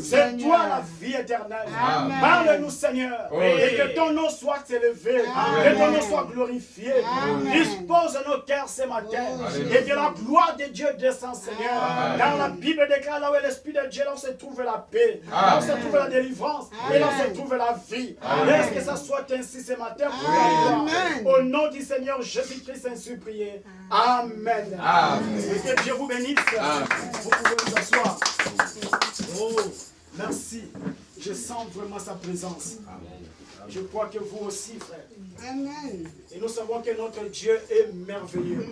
C'est toi la vie éternelle. Parle-nous, Seigneur. Et que ton nom soit élevé. Que ton nom soit glorifié. Dispose nos cœurs ce matin. Et que la gloire de Dieu descende, Seigneur. Car la Bible déclare là où est l'Esprit de Dieu, là où se trouve la paix. Là où se trouve la délivrance. Et là où se trouve la vie. Laisse que ça soit ainsi ce matin pour la gloire. Au nom du Seigneur Jésus-Christ, ainsi prié. Amen. Et que Dieu vous bénisse. Vous pouvez vous asseoir. Oh, merci. Je sens vraiment sa présence. Je crois que vous aussi, frère. Amen. Et nous savons que notre Dieu est merveilleux.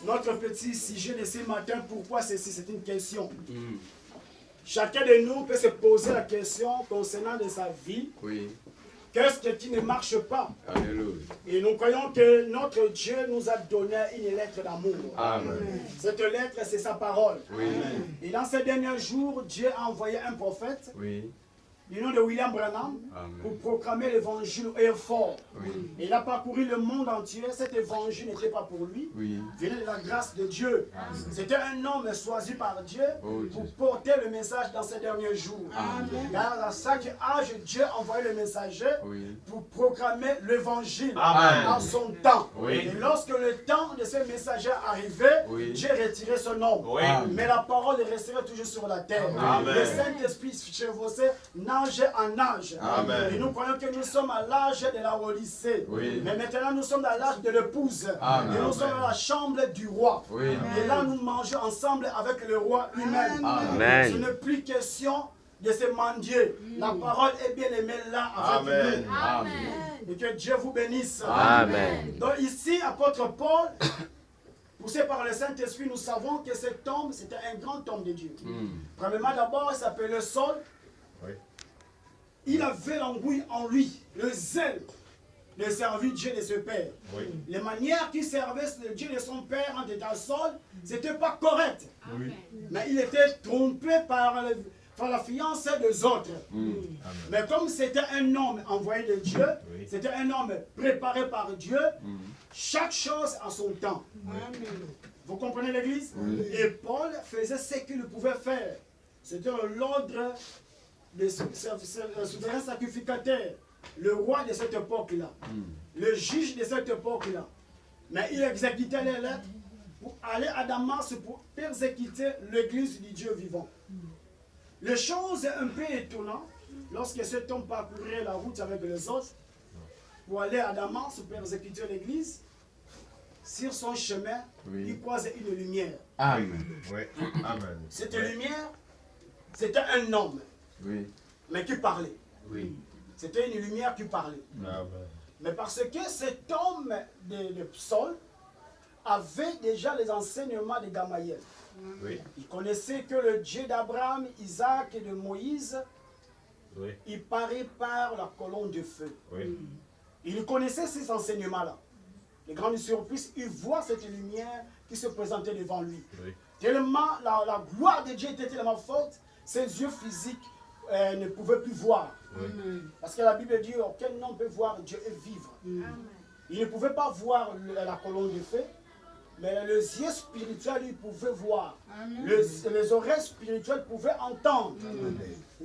Notre petit sujet de ce matin, pourquoi ceci? C'est une question. Chacun de nous peut se poser la question concernant de sa vie. Qu'est-ce qui ne marche pas? Alléluia. Et nous croyons que notre Dieu nous a donné une lettre d'amour. Cette lettre, c'est sa parole. Et dans ces derniers jours, Dieu a envoyé un prophète du nom de William Branham pour proclamer l'évangile au fort. Et il a parcouru le monde entier. Cet évangile n'était pas pour lui. Venait de la grâce de Dieu. C'était un homme choisi par Dieu pour porter le message dans ces derniers jours. Car à chaque âge, Dieu envoyait le messager pour proclamer l'évangile en son temps. Et lorsque le temps de ce messager arrivait, Dieu retirait son homme. Mais la parole resterait toujours sur la terre. Le Saint-Esprit chevauchait d'âge en âge. Et nous croyons que nous sommes à l'âge de la Odyssée. Mais maintenant nous sommes à l'âge de l'épouse. Et nous sommes dans la chambre du roi. Et là nous mangeons ensemble avec le roi lui-même. Ce n'est plus question de se mendier. La parole est bien aimée là avec nous. Et que Dieu vous bénisse. Donc ici, apôtre Paul, poussé par le Saint-Esprit, nous savons que cet homme, c'était un grand homme de Dieu. Premièrement, d'abord, il s'appelait Saul. Il avait l'angouille en lui, le zèle de servir Dieu de ce Père. Les manières qu'il servait le Dieu de son Père en étant Saul, ce n'était pas correct. Mais il était trompé par la fiancée des autres. Mais comme c'était un homme envoyé de Dieu, c'était un homme préparé par Dieu, chaque chose a son temps. Vous comprenez l'Église? Et Paul faisait ce qu'il pouvait faire. C'était l'ordre le souverain sacrificateur, le roi de cette époque-là, le juge de cette époque-là. Mais il exécutait les lettres pour aller à Damas pour persécuter l'église du Dieu vivant. Les choses un peu étonnantes, lorsque cet homme parcourait la route avec les autres pour aller à Damas pour persécuter l'église, sur son chemin, il croisait une lumière. Cette lumière, c'était un homme. Mais qui parlait. C'était une lumière qui parlait. Mais parce que cet homme de Saul avait déjà les enseignements de Gamaliel. Il connaissait que le Dieu d'Abraham, Isaac et de Moïse, il paraît par la colonne de feu. Il connaissait ces enseignements-là. Les grandes surprises, il voit cette lumière qui se présentait devant lui. Tellement la gloire de Dieu était tellement forte, ses yeux physiques ne pouvait plus voir. Parce que la Bible dit aucun homme peut voir Dieu et vivre. Il ne pouvait pas voir la colonne de feu, mais les yeux spirituels, ils pouvaient voir. Les oreilles spirituelles pouvaient entendre.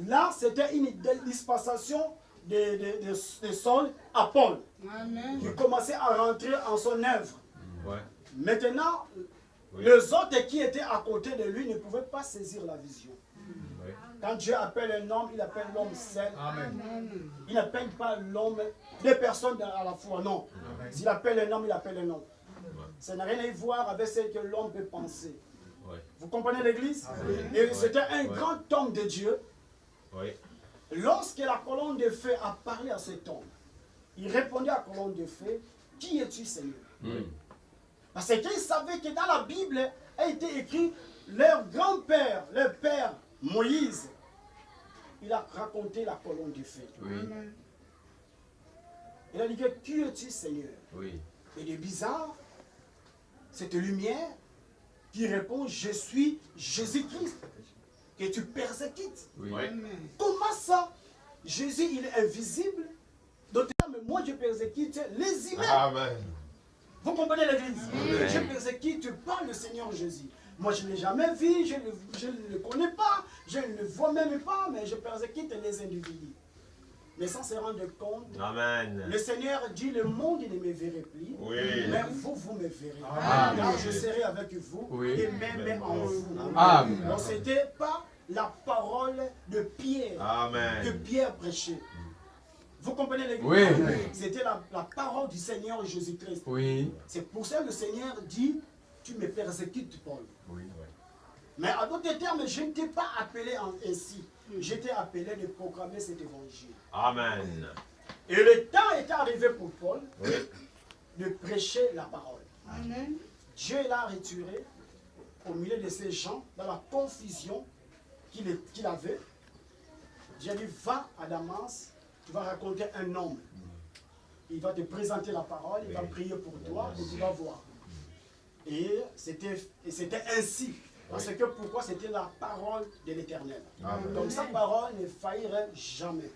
Là, c'était une dispensation de Saul à Paul, qui commençait à rentrer en son œuvre. Maintenant, les autres qui étaient à côté de lui ne pouvaient pas saisir la vision. Quand Dieu appelle un homme, il appelle l'homme seul. Il n'appelle pas l'homme, deux personnes à la fois, non. S'il appelle un homme, il appelle un homme. Ça n'a rien à voir avec ce que l'homme peut penser. Vous comprenez l'Église? Et c'était un grand homme de Dieu. Lorsque la colonne de feu a parlé à cet homme, il répondait à la colonne de feu, « Qui es-tu, Seigneur ?» Parce qu'il savait que dans la Bible a été écrit leur grand-père, leur père, Moïse, il a raconté la colonne du feu. Il a dit que qui es-tu, Seigneur? Et de bizarre, cette lumière qui répond, je suis Jésus-Christ, que tu persécutes. Comment ça? Jésus, il est invisible. Donc, mais moi, je persécute les humains. Vous comprenez l'Église? Je persécute pas le Seigneur Jésus. Moi, je ne l'ai jamais vu, je ne le connais pas. je ne le vois même pas, mais je persécute les individus. Mais sans se rendre compte, Amen. Le Seigneur dit, le monde ne me verrait plus, mais vous, vous me verrez. Amen. Car je serai avec vous et même en vous. Amen. Donc ce n'était pas la parole de Pierre que Pierre prêchait. Vous comprenez l'église? Oui. C'était la parole du Seigneur Jésus-Christ. Oui. C'est pour ça que le Seigneur dit, tu me persécutes, Paul. Oui. Mais en d'autres termes, je ne t'ai pas appelé ainsi. J'étais appelé de proclamer cet évangile. Amen. Et le temps est arrivé pour Paul de prêcher la parole. Amen. Dieu l'a retiré au milieu de ces gens, dans la confusion qu'il avait. Dieu dit, va à Damas, tu vas raconter un homme. Il va te présenter la parole, il va prier pour toi et tu vas voir. Et c'était ainsi. Parce que pourquoi? C'était la parole de l'Éternel. Donc sa parole ne faillirait jamais.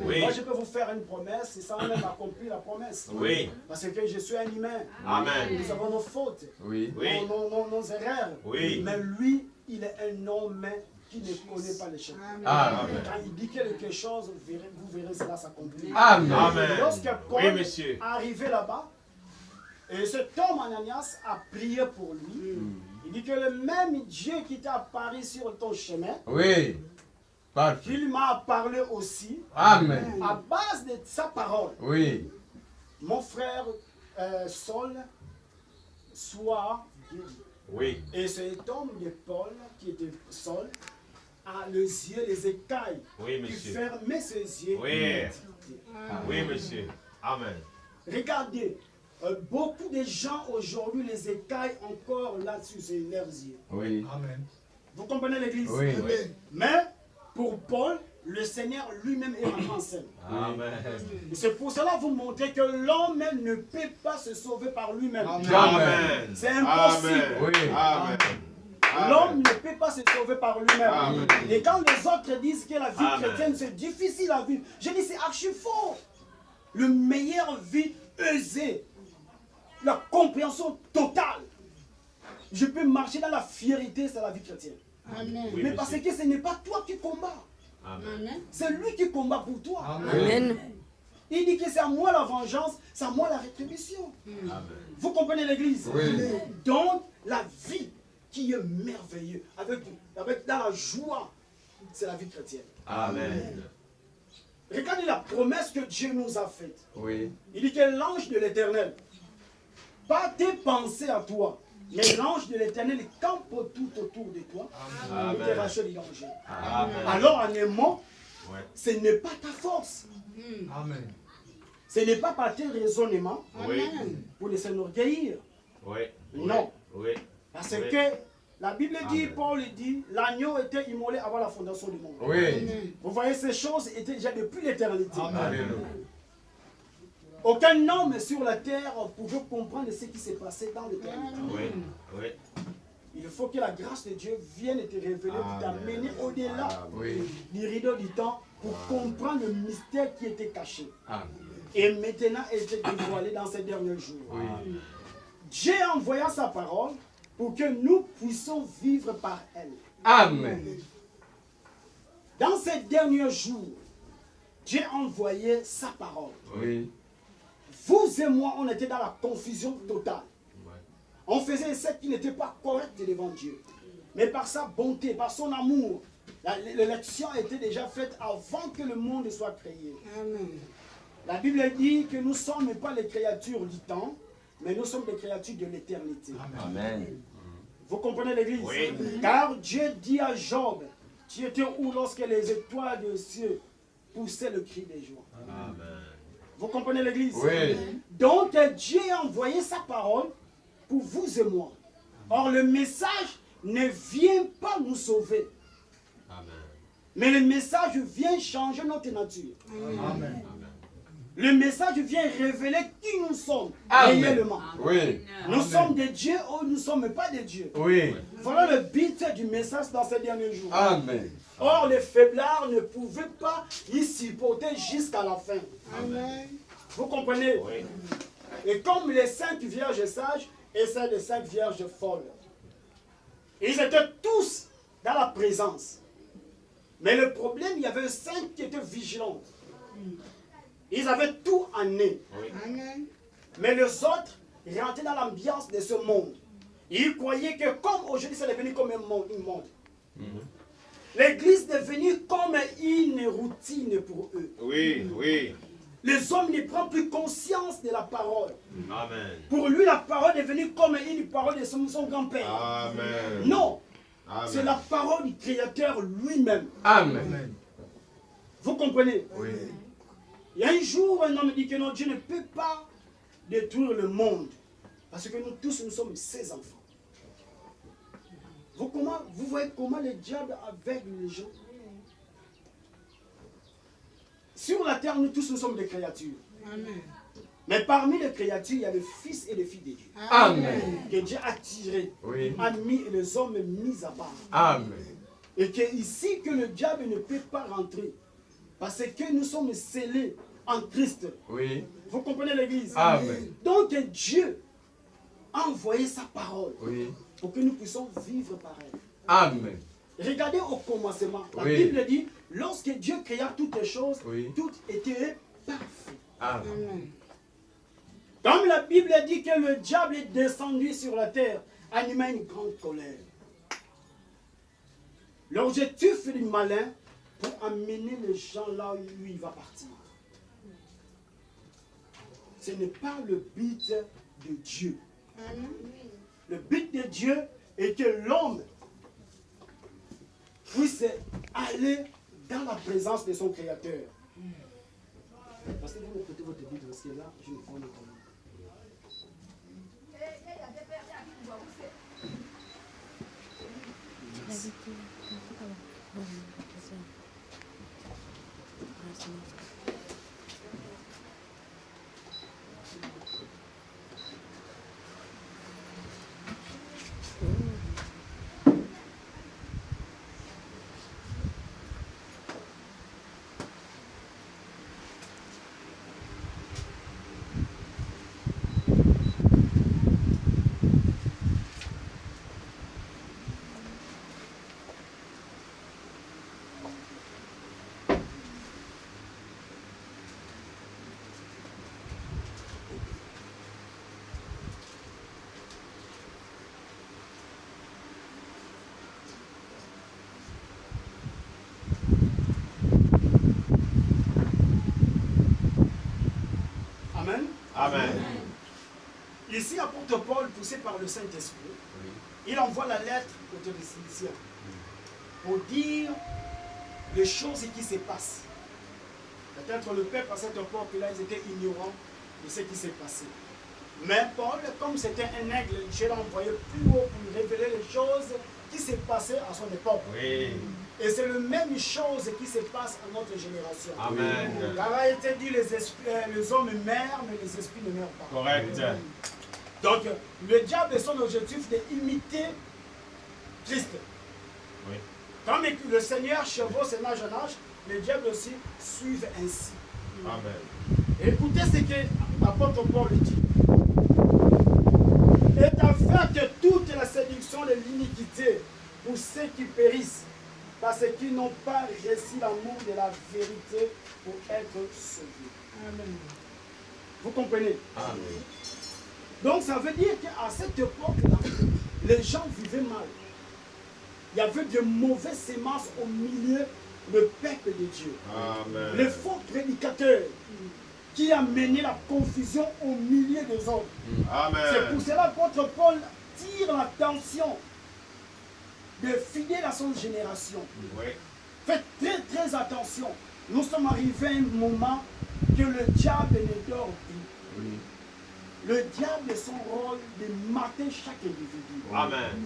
Oui. Moi je peux vous faire une promesse et ça a même accompli la promesse. Oui. Parce que je suis un humain. Amen. Nous avons nos fautes, Oui. nos erreurs. Oui. Mais lui, il est un homme qui ne connaît pas les choses. Amen. Quand il dit quelque chose, vous verrez cela s'accomplir. Amen. Amen. Lorsque Paul Oui, monsieur. est arrivé là-bas, et cet homme Ananias a prié pour lui. Il dit que le même Dieu qui t'a apparu sur ton chemin, Oui. Parfait. qu'il m'a parlé aussi, Amen. à base de sa parole. Oui. Mon frère Saul soit guéri. Oui. Et cet homme de Paul, qui était Saul, a les yeux, les écailles, Oui, qui monsieur. fermait ses yeux. Oui. Oui, monsieur. Amen. Regardez, beaucoup de gens aujourd'hui les écailles encore là-dessus, c'est leurs yeux. Oui. Amen. Vous comprenez l'église? Oui. Mais pour Paul, le Seigneur lui-même est rentré en scène. Amen. Et c'est pour cela vous montrer que l'homme ne peut pas se sauver par lui-même. Amen. C'est impossible. Oui. Amen. L'homme ne peut pas se sauver par lui-même. Amen. Et quand les autres disent que la vie Amen. chrétienne c'est difficile à vivre, je dis c'est archi faux. Le meilleur vie aisée, la compréhension totale. Je peux marcher dans la fierté, c'est la vie chrétienne. Amen. Oui, Mais monsieur. parce que ce n'est pas toi qui combats. Amen. C'est lui qui combat pour toi. Amen. Il dit que c'est à moi la vengeance, c'est à moi la rétribution. Amen. Vous comprenez l'église? Oui. Donc, la vie qui est merveilleuse, dans la joie, c'est la vie chrétienne. Amen. Regardez la promesse que Dieu nous a faite. Oui. Il dit que l'ange de l'Éternel, pas tes pensées à toi, mais l'ange de l'Éternel campe tout autour de toi et te rachète du danger. Amen. Alors, en un mot, Ouais. ce n'est pas ta force, Amen. ce n'est pas par tes raisonnements Oui. pour les s'enorgueillir. Oui. Non. Oui. Parce Oui. que la Bible dit, Amen. Paul dit, l'agneau était immolé avant la fondation du monde. Oui. Vous voyez, ces choses étaient déjà depuis l'éternité. Alléluia. Aucun homme sur la terre pouvait comprendre ce qui s'est passé dans l'éternité. Oui. Oui. Il faut que la grâce de Dieu vienne te révéler, pour t'amener au-delà Oui. du rideau du temps pour comprendre le mystère qui était caché. Amen. Et maintenant, elle était dévoilée dans ces derniers jours. Oui. Dieu envoya sa parole pour que nous puissions vivre par elle. Amen. Dans ces derniers jours, Dieu a envoyé sa parole. Oui. Vous et moi, on était dans la confusion totale. On faisait ce qui n'était pas correct devant Dieu. Mais par sa bonté, par son amour, l'élection était déjà faite avant que le monde soit créé. Amen. La Bible dit que nous ne sommes pas les créatures du temps, mais nous sommes les créatures de l'éternité. Amen. Vous comprenez l'église? Oui. Car Dieu dit à Job, tu étais où lorsque les étoiles des cieux poussaient le cri des joies? Amen. Vous comprenez l'église? Oui. Donc Dieu a envoyé sa parole pour vous et moi. Or le message ne vient pas nous sauver. Amen. Mais le message vient changer notre nature. Amen. Le message vient révéler qui nous sommes Amen. réellement. Oui. Nous sommes des dieux ou nous ne sommes pas des dieux. Oui. Voilà le but du message dans ces derniers jours. Amen. Or, les faiblards ne pouvaient pas y supporter jusqu'à la fin. Amen. Vous comprenez? Oui. Et comme les 5 vierges sages et celles des 5 vierges folles, ils étaient tous dans la présence. Mais le problème, il y avait 5 qui étaient vigilants. Ils avaient tout en eux. Amen. Mais les autres rentraient dans l'ambiance de ce monde. Ils croyaient que comme aujourd'hui, c'est devenu comme un monde. L'église est devenue comme une routine pour eux. Oui, oui. Les hommes ne prennent plus conscience de la parole. Amen. Pour lui, la parole est devenue comme une parole de son grand-père. Amen. Non, Amen. c'est la parole du Créateur lui-même. Amen. Vous comprenez? Oui. Il y a un jour, un homme dit que non, Dieu ne peut pas détruire le monde. Parce que nous tous, nous sommes ses enfants. Vous voyez comment le diable aveugle les gens? Sur la terre, nous tous, nous sommes des créatures. Amen. Mais parmi les créatures, il y a le Fils et les filles de Dieu. Amen. Que Dieu a tiré, Oui. a mis et les hommes mis à part. Amen. Et que ici, que le diable ne peut pas rentrer. Parce que nous sommes scellés en Christ. Oui. Vous comprenez l'église? Amen. Donc Dieu a envoyé sa parole Oui. pour que nous puissions vivre par elle. Amen. Regardez au commencement. La Oui. Bible dit, lorsque Dieu créa toutes les choses, Oui. tout était parfait. Amen. Amen. Comme la Bible dit que le diable est descendu sur la terre, animant une grande colère. L'objectif du malin pour amener les gens là où lui il va partir. Ce n'est pas le but de Dieu. Amen. Le but de Dieu est que l'homme puisse aller dans la présence de son Créateur. Parce que vous écoutez votre Bible, parce que là, je ne prends le temps. Amen. Amen. Ici, apôtre Paul, poussé par le Saint-Esprit, il envoie la lettre aux Thessaloniciens pour dire les choses qui se passent. Peut-être le peuple à cette époque-là, ils étaient ignorants de ce qui s'est passé. Mais Paul, comme c'était un aigle, Dieu l'a envoyé plus haut pour lui révéler les choses qui s'est passées à son époque. Oui. Et c'est la même chose qui se passe à notre génération. Amen. Car a été dit, les hommes meurent, mais les esprits ne meurent pas. Correct. Donc, le diable a son objectif d'imiter Christ. Oui. Comme le Seigneur chevauche un âge en âge, le diable aussi suit ainsi. Amen. Écoutez ce que l'apôtre Paul dit. Et afin que toute la séduction de l'iniquité pour ceux qui périssent, parce qu'ils n'ont pas reçu l'amour de la vérité pour être sauvés. Amen. Vous comprenez? Amen. Donc ça veut dire qu'à cette époque-là, les gens vivaient mal. Il y avait de mauvaises semences au milieu du peuple de Dieu. Amen. Les faux prédicateurs qui amenaient la confusion au milieu des hommes. Amen. C'est pour cela qu'apôtre Paul tire l'attention de fidèles à son génération. Oui. Faites très très attention. Nous sommes arrivés à un moment que le diable ne dort plus. Oui. Le diable a son rôle de mater chaque individu. Amen.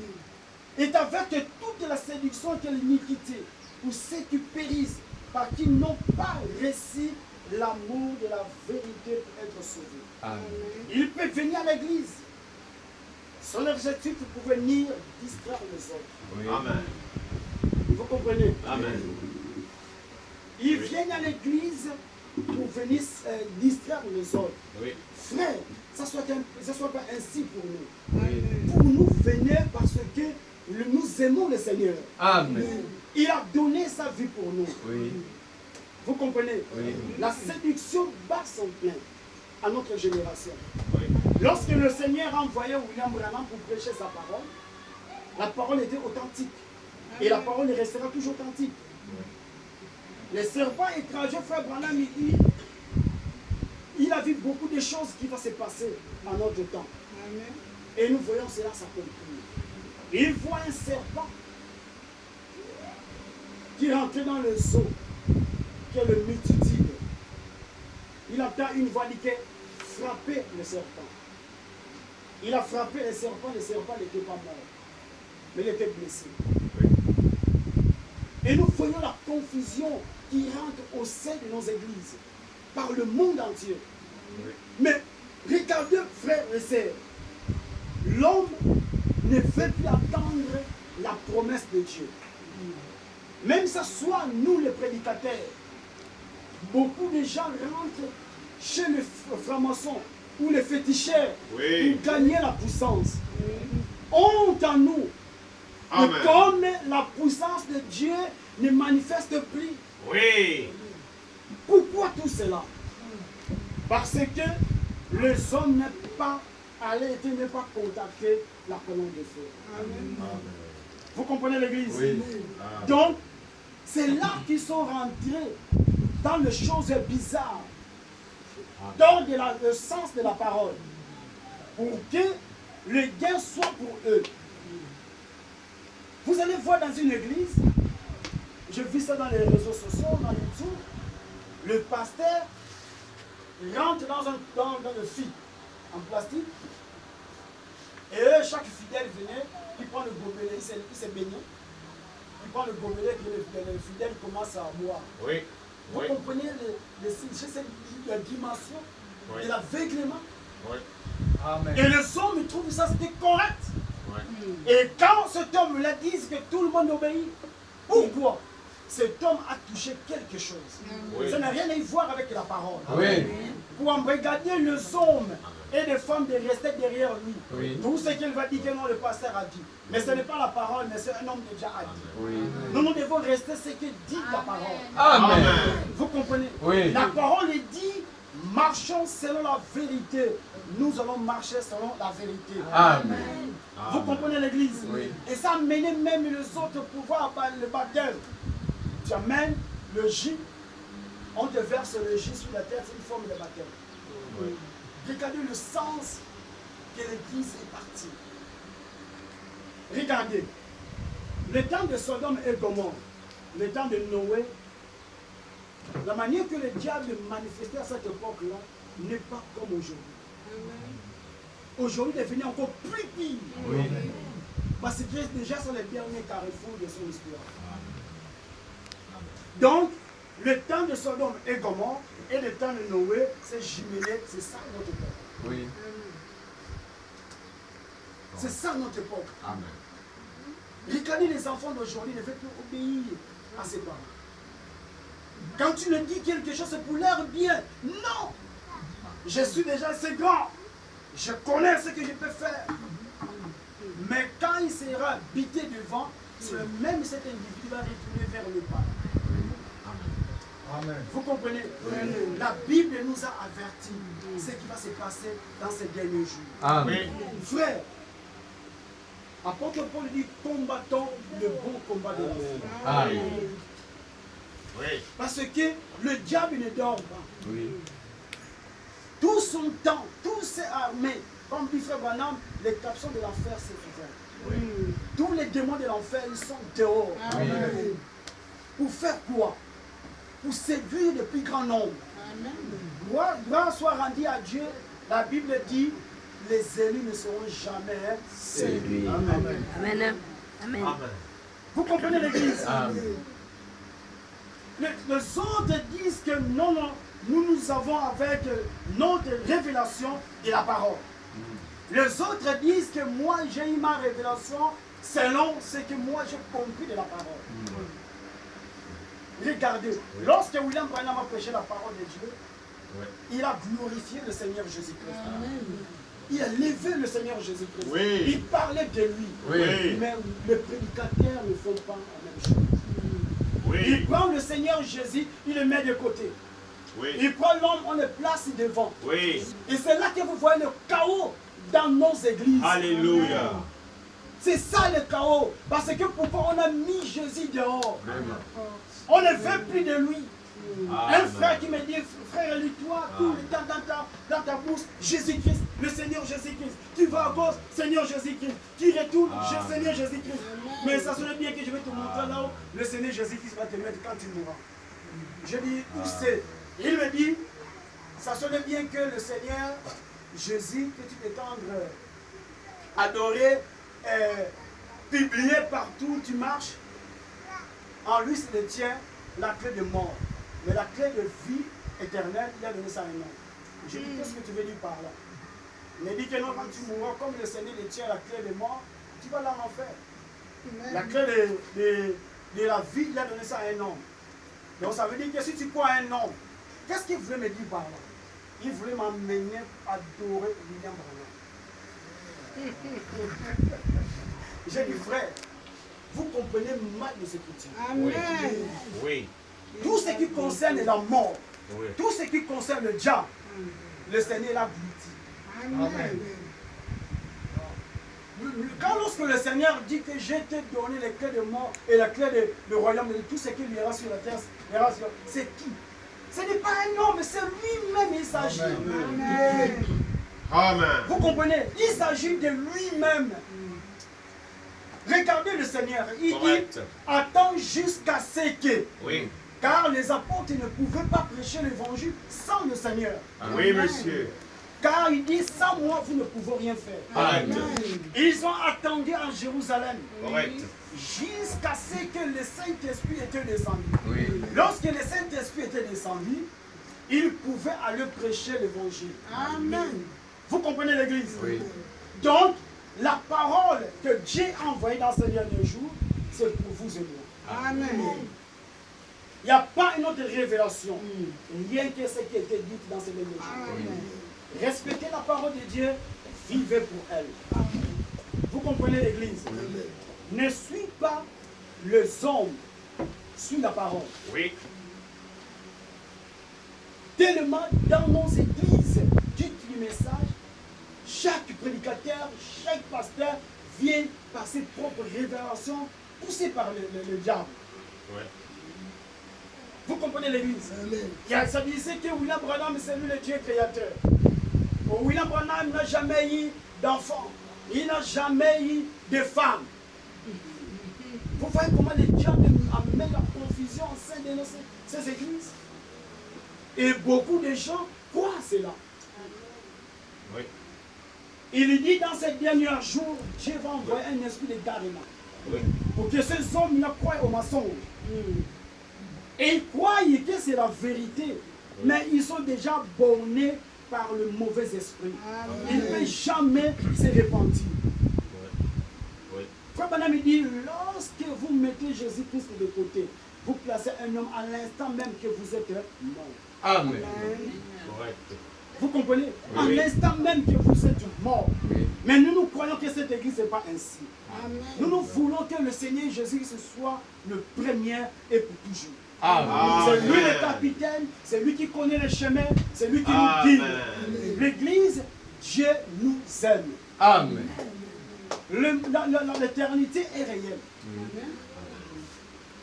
Et avec toute la séduction et l'iniquité, pour ceux qui périssent, parce qu'ils n'ont pas reçu l'amour de la vérité pour être sauvés. Amen. Il peut venir à l'église. Son objectif est pour venir distraire les autres. Oui. Amen. Vous comprenez? Amen. Ils viennent à l'église pour venir distraire les autres. Oui. Frère, ça soit pas ainsi pour nous. Oui. Pour nous venir parce que nous aimons le Seigneur. Amen. Il a donné sa vie pour nous. Oui. Vous comprenez? Oui. La séduction bat son plein à notre génération. Oui. Lorsque le Seigneur a envoyé William Branham pour prêcher sa parole, la parole était authentique. Et la parole restera toujours authentique. Les serpents étrangers, frère Branham, il dit, il a vu beaucoup de choses qui vont se passer en notre temps. Et nous voyons cela s'accomplir. Il voit un serpent qui rentrait dans le zoo, qui est le multitude. Il entend une voix qui dit frapper le serpent. Il a frappé le serpent n'était pas mort, mais il était blessé. Et nous voyons la confusion qui rentre au sein de nos églises, par le monde entier. Mais regardez, frères et sœurs, l'homme ne veut plus attendre la promesse de Dieu. Même si ce soit nous les prédicateurs, beaucoup de gens rentrent chez les francs-maçons ou les féticheurs pour gagner la puissance. Honte à nous. Et comme la puissance de Dieu ne manifeste plus. Oui. Pourquoi tout cela? Parce que les hommes n'ont pas allé, ne pas contacter la colonne de feu. Amen. Vous comprenez l'église? Oui. Donc, c'est là qu'ils sont rentrés dans les choses bizarres, dans le sens de la parole, pour que le gain soit pour eux. Vous allez voir dans une église, je vis ça dans les réseaux sociaux, dans YouTube, le pasteur rentre dans le fil en plastique, et eux, chaque fidèle venait, il prend le gobelet, il s'est baigné, il prend le gobelet et le fidèle commence à boire. Oui. Vous comprenez la dimension de l'aveuglement? Oui. Amen. Et les hommes trouvent ça c'était correct. Oui. Et quand cet homme-là dit que tout le monde obéit, pourquoi? Cet homme a touché quelque chose. Oui. Ça n'a rien à voir avec la parole. Oui. Pour regarder les hommes et les femmes de rester derrière lui. Oui. Tout ce qu'il va dire que non, le pasteur a dit. Mais ce n'est pas la parole, mais c'est un homme déjà a dit. Oui. Nous devons rester ce que dit la parole. Amen. Vous comprenez? Oui. La parole est dit, marchons selon la vérité. Nous allons marcher selon la vérité. Amen. Vous comprenez l'église? Oui. Et ça amenait même les autres pouvoirs par le baptême. Tu amènes le jus, on te verse le jus sur la tête, c'est une forme de baptême. Oui. Regardez le sens que l'église est partie. Regardez, le temps de Sodome et Gomorrhe, le temps de Noé, la manière que le diable manifestait à cette époque-là n'est pas comme aujourd'hui. Aujourd'hui, il est devenu encore plus pire. Oui. Parce que déjà, c'est le dernier carrefour de son histoire. Donc, le temps de Sodome et Gomorrhe et le temps de Noé, c'est jumelé, c'est ça notre époque. Oui. C'est ça notre époque. Amen. Regardez les enfants d'aujourd'hui ne veulent plus obéir à ses parents. Quand tu leur dis quelque chose, c'est pour leur bien. Non! Je suis déjà assez grand. Je connais ce que je peux faire. Mais quand il sera bité devant, même cet individu va retourner vers le Père. Amen. Vous comprenez? La Bible nous a averti ce qui va se passer dans ces derniers jours. Amen. Frère, apôtre Paul dit combattons le bon combat de la foi. Amen. Oui. Parce que le diable ne dort pas. Oui. Tout son temps, tous ses armées, comme dit Frère Branham, les captions de l'enfer c'est ouvert. Tous les démons de l'enfer, ils sont dehors. Oui. Pour faire quoi? Pour séduire le plus grand nombre. Gloire soit rendue à Dieu. La Bible dit, les élus ne seront jamais séduits. Amen. Amen. Amen. Amen. Vous comprenez l'église? Amen. Les autres disent que non, non, nous avons avec notre révélation de la parole. Les autres disent que moi j'ai eu ma révélation selon ce que moi j'ai compris de la parole. Regardez, lorsque William Branham a prêché la parole de Dieu, il a glorifié le Seigneur Jésus-Christ. il a levé le Seigneur Jésus-Christ. Oui. Il parlait de lui. Oui. Mais les prédicateurs ne font pas la même chose. Oui. Il prend le Seigneur Jésus, il le met de côté. Oui. Il prend l'homme, on le place devant. Oui. Et c'est là que vous voyez le chaos dans nos églises. Alléluia. C'est ça le chaos. Parce que pourquoi on a mis Jésus dehors? Amen. On ne veut plus de lui. Un Amen. frère qui me dit, frère, lis-toi tout le temps dans ta bouche, Jésus-Christ, le Seigneur Jésus-Christ. Tu vas à gauche, Seigneur Jésus-Christ. Tu retournes, Seigneur Jésus-Christ. Mais ça sonne bien que je vais te montrer là où le Seigneur Jésus-Christ va te mettre quand tu mourras. Je dis, où c'est? Il me dit, ça sonne bien que le Seigneur Jésus, que tu t'étends adoré, publié partout, tu marches. En lui, c'est le tien, la clé de mort. Mais la clé de vie éternelle, il a donné ça à un homme. Je dis, qu'est-ce que tu veux dire par là? Il me dit que non, quand tu mourras, comme le Seigneur le tient la clé de mort, tu vas là en enfer. La clé de la vie, il a donné ça à un homme. Donc ça veut dire que si tu crois à un homme, qu'est-ce qu'il voulait me dire par là? Il voulait m'amener à adorer William Branham. J'ai dit, frère, vous comprenez mal les Écritures. Oui. Oui. Tout ce qui concerne la mort, Oui. tout ce qui concerne le diable, le Seigneur l'a glutté. Amen. Quand lorsque le Seigneur dit que je t'ai donné les clés de mort et la clé du royaume de tout ce qui ira sur la terre, c'est qui? Ce n'est pas un homme, c'est lui-même il s'agit. Amen. Amen. Vous comprenez? Il s'agit de lui-même. Regardez le Seigneur, il Correct. dit, attends jusqu'à ce que... Oui. Car les apôtres ne pouvaient pas prêcher l'évangile sans le Seigneur. Oui, monsieur. Car il dit, sans moi, vous ne pouvez rien faire. Correct. Ils ont attendu à Jérusalem Correct. jusqu'à ce que le Saint-Esprit était descendu. Oui. Lorsque le Saint-Esprit était descendu, ils pouvaient aller prêcher l'évangile. Amen. Vous comprenez l'église? Oui. Donc, la parole que Dieu a envoyée dans ces derniers jours, c'est pour vous et moi. Amen. Il n'y a pas une autre révélation. Rien que ce qui a été dit dans ces derniers jours. Amen. Respectez la parole de Dieu, vivez pour elle. Vous comprenez l'église? Ne suis pas les hommes, suis la parole. Oui. Tellement dans nos églises, dites du message, chaque prédicateur, chaque pasteur vient par ses propres révélations, poussé par le diable. Oui. Vous comprenez l'église? Ça disait que William Branham, c'est lui le Dieu créateur. William Branham n'a jamais eu d'enfants. Il n'a jamais eu de femmes. Vous voyez comment les diables amènent la confusion au sein de ces églises? Et beaucoup de gens croient cela. Oui. Il dit dans ces derniers jours, Dieu va envoyer un esprit de garement. Oui. Pour que ces hommes ne croient au mensonge. Et ils croient que c'est la vérité. Mais ils sont déjà bornés par le mauvais esprit. Ils ne peuvent jamais se repentir. Oui. Frère Branham dit, lorsque vous mettez Jésus-Christ de côté, vous placez un homme à l'instant même que vous êtes mort. Amen. Correct. Vous comprenez? À Oui. l'instant même que vous êtes mort. Oui. Mais nous croyons que cette église n'est pas ainsi. Amen. Nous voulons que le Seigneur Jésus soit le premier et pour toujours. Amen. C'est lui Amen. le capitaine, c'est lui qui connaît le chemin, c'est lui qui nous guide. Amen. L'église, Dieu nous aime. Amen. L'éternité est réelle.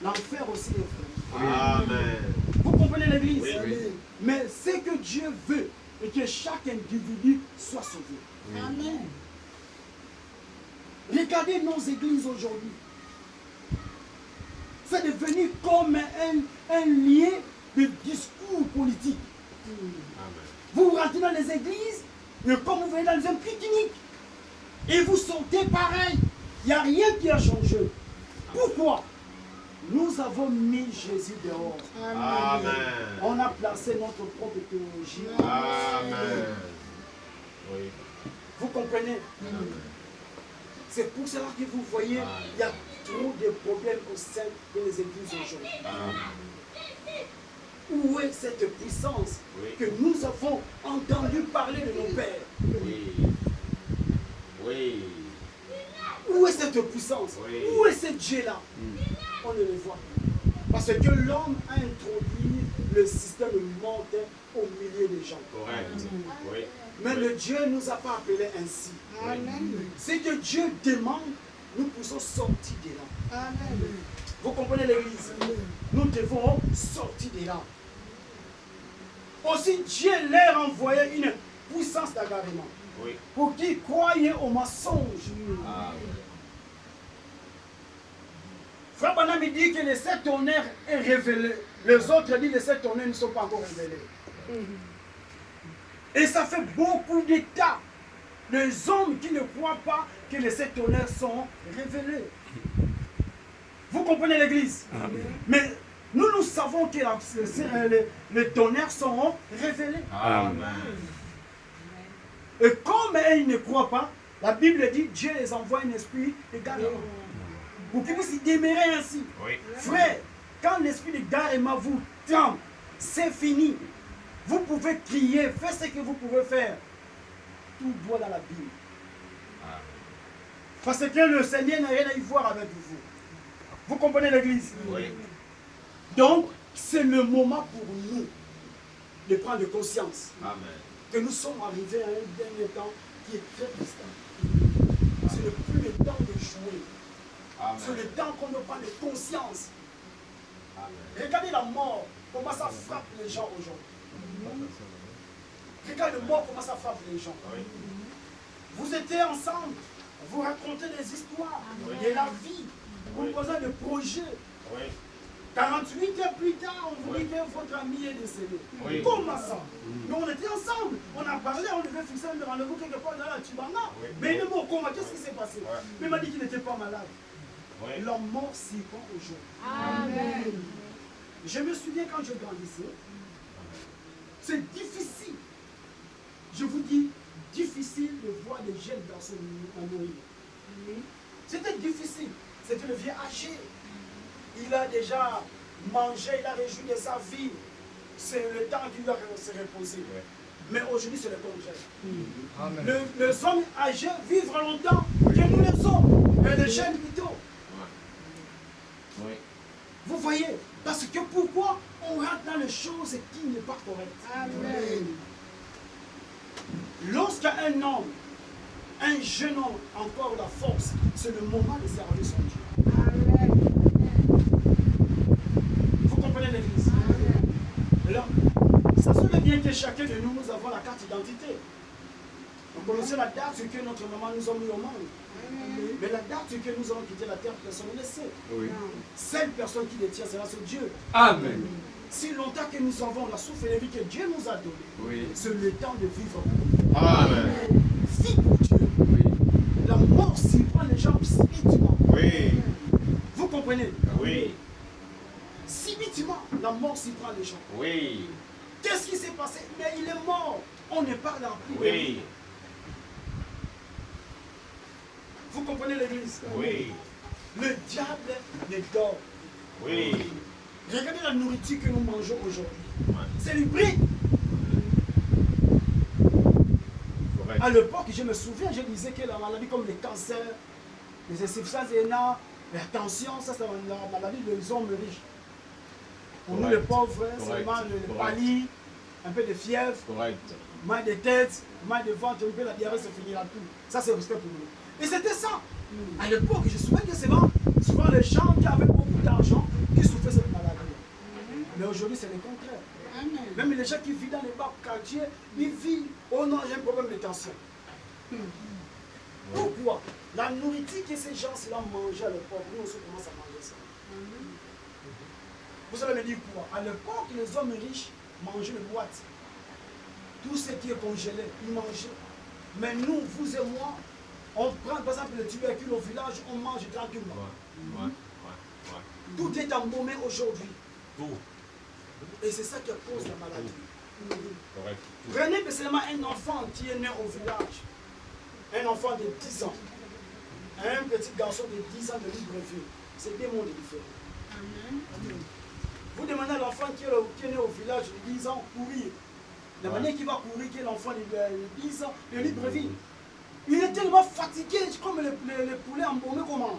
L'enfer aussi est vrai. Amen. Vous comprenez l'église? Oui, oui. Mais c'est que Dieu veut et que chaque individu soit sauvé. Amen. Regardez nos églises aujourd'hui. C'est devenu comme un lien de discours politique. Amen. Vous rentrez dans les églises, et comme vous venez dans un pique-nique, et vous sortez pareil. Il n'y a rien qui a changé. Pourquoi? Nous avons mis Jésus dehors. Amen. On a placé notre propre théologie. Amen. Oui. Vous comprenez? C'est pour cela que vous voyez, il y a trop de problèmes au sein des églises aujourd'hui. Où est cette puissance Oui. que nous avons entendu parler de nos pères? Oui. Oui. Où est cette puissance? Oui. Où est ce Dieu-là? On ne le voit pas. Parce que l'homme a introduit le système mondain au milieu des gens. Correct. Oui. Mais le Dieu ne nous a pas appelés ainsi. C'est que Dieu demande, nous pouvons sortir de là. Vous comprenez l'église? Nous devons sortir de là. Aussi, Dieu leur envoyait une puissance d'agarrement. Oui. Pour qu'ils croyaient au mensonge. Frère Branham dit que les 7 tonnerres est révélé. Les autres disent que les 7 tonnerres ne sont pas encore révélés. Et ça fait beaucoup d'états. Les hommes qui ne croient pas que les 7 tonnerres sont révélés. Vous comprenez l'église? Mais nous savons que les tonnerres seront révélés. Amen. Et comme ils ne croient pas, la Bible dit Dieu les envoie un esprit d'égarement. Pour qu'ils puissent y demeurer ainsi. Oui. Frère, quand l'esprit d'égarement vous tente, c'est fini. Vous pouvez crier, faites ce que vous pouvez faire. Tout doit dans la Bible. Parce que le Seigneur n'a rien à y voir avec vous. Vous comprenez l'église? Oui. Donc, c'est le moment pour nous de prendre conscience Amen. que nous sommes arrivés à un dernier temps qui est très distant. Ce n'est plus le temps de jouer. C'est le temps qu'on ne parle de conscience. Amen. Regardez la mort, comment ça frappe les gens aujourd'hui. Regardez la mort, comment ça frappe les gens. Oui. Vous étiez ensemble, vous racontez des histoires de la vie, vous posez des projets. Oui. 48 heures plus tard, on vous dit que votre ami est décédé. Oui. Comment ça? Nous on était ensemble, on a parlé, on devait fixer un rendez-vous quelque part dans la Tibana. Oui. Mais il est mort comment? Qu'est-ce qui s'est passé? Ouais. Mais il m'a dit qu'il n'était pas malade. Oui. La mort s'y prend aujourd'hui. Amen. Je me souviens quand je grandissais, c'est difficile. Je vous dis, difficile de voir des jeunes garçons mourir. C'était difficile. C'était le vieux âgé. Il a déjà mangé, il a réjoui de sa vie. C'est le temps qu'il doit se reposer. Mais aujourd'hui, c'est le contraire. Les hommes âgés vivent longtemps que nous les hommes. Et les jeunes plutôt. Oui. Vous voyez? Parce que pourquoi on rentre dans les choses qui n'est pas correctes? Amen. Lorsqu'un homme, un jeune homme, encore la force, c'est le moment de servir son Dieu. Amen. Vous comprenez l'église? Alors, ça serait bien que chacun de nous, nous avons la carte d'identité. Nous connaissons la date que notre maman nous a mis au monde. Mais la date que nous allons quitter la terre, personne ne le sait. Oui. Seule personne qui détient, c'est ce Dieu. Amen. Si longtemps que nous avons la souffle de vie que Dieu nous a donnée, Oui. c'est le temps de vivre. Amen. Vie pour Dieu. Oui. La mort s'y prend les gens spirituellement. Oui. Vous comprenez? Oui. Subitement, la mort s'y prend les gens. Oui. Qu'est-ce qui s'est passé? Mais il est mort. On ne parle plus. Oui. Vous comprenez l'église? Oui. Le diable ne dort. Oui. Regardez la nourriture que nous mangeons aujourd'hui. Ouais. C'est l'hybride. Correct. À l'époque, je me souviens, je disais que la maladie comme les cancers, les insuffisances rénales, la tension, ça c'est la maladie des hommes riches. Pour nous Correct. les pauvres, Correct. seulement le Correct. pali, un peu de fièvre, Correct. mal de tête, mal de ventre, un peu la diarrhée, ça finira tout. Ça c'est respect pour nous. Et c'était ça. À l'époque, je me souviens que c'est souvent les gens qui avaient beaucoup d'argent qui souffraient de cette maladie. Mais aujourd'hui, c'est le contraire. Amen. Même les gens qui vivent dans les bas quartiers, ils vivent, oh non, j'ai un problème de tension. Pourquoi? La nourriture que ces gens-là mangeaient à l'époque, nous aussi on commence à manger ça. Vous allez me dire quoi? À l'époque, les hommes riches mangeaient les boîtes. Tout ce qui est congelé, ils mangeaient. Mais nous, vous et moi, on prend par exemple le tubercule au village, on mange tranquillement. Ouais. Ouais. Ouais. Ouais. Tout est embaumé aujourd'hui. Tout. Et c'est ça qui cause la maladie. Correct. Prenez personnellement un enfant qui est né au village, un enfant de 10 ans, un petit garçon de 10 ans de Libreville. C'est deux mondes différents. Vous demandez à l'enfant qui est né au village de 10 ans courir. La manière qu'il va courir, qui est l'enfant de 10 ans de Libreville. Il est tellement fatigué, comme les poulets embaumés qu'on mange.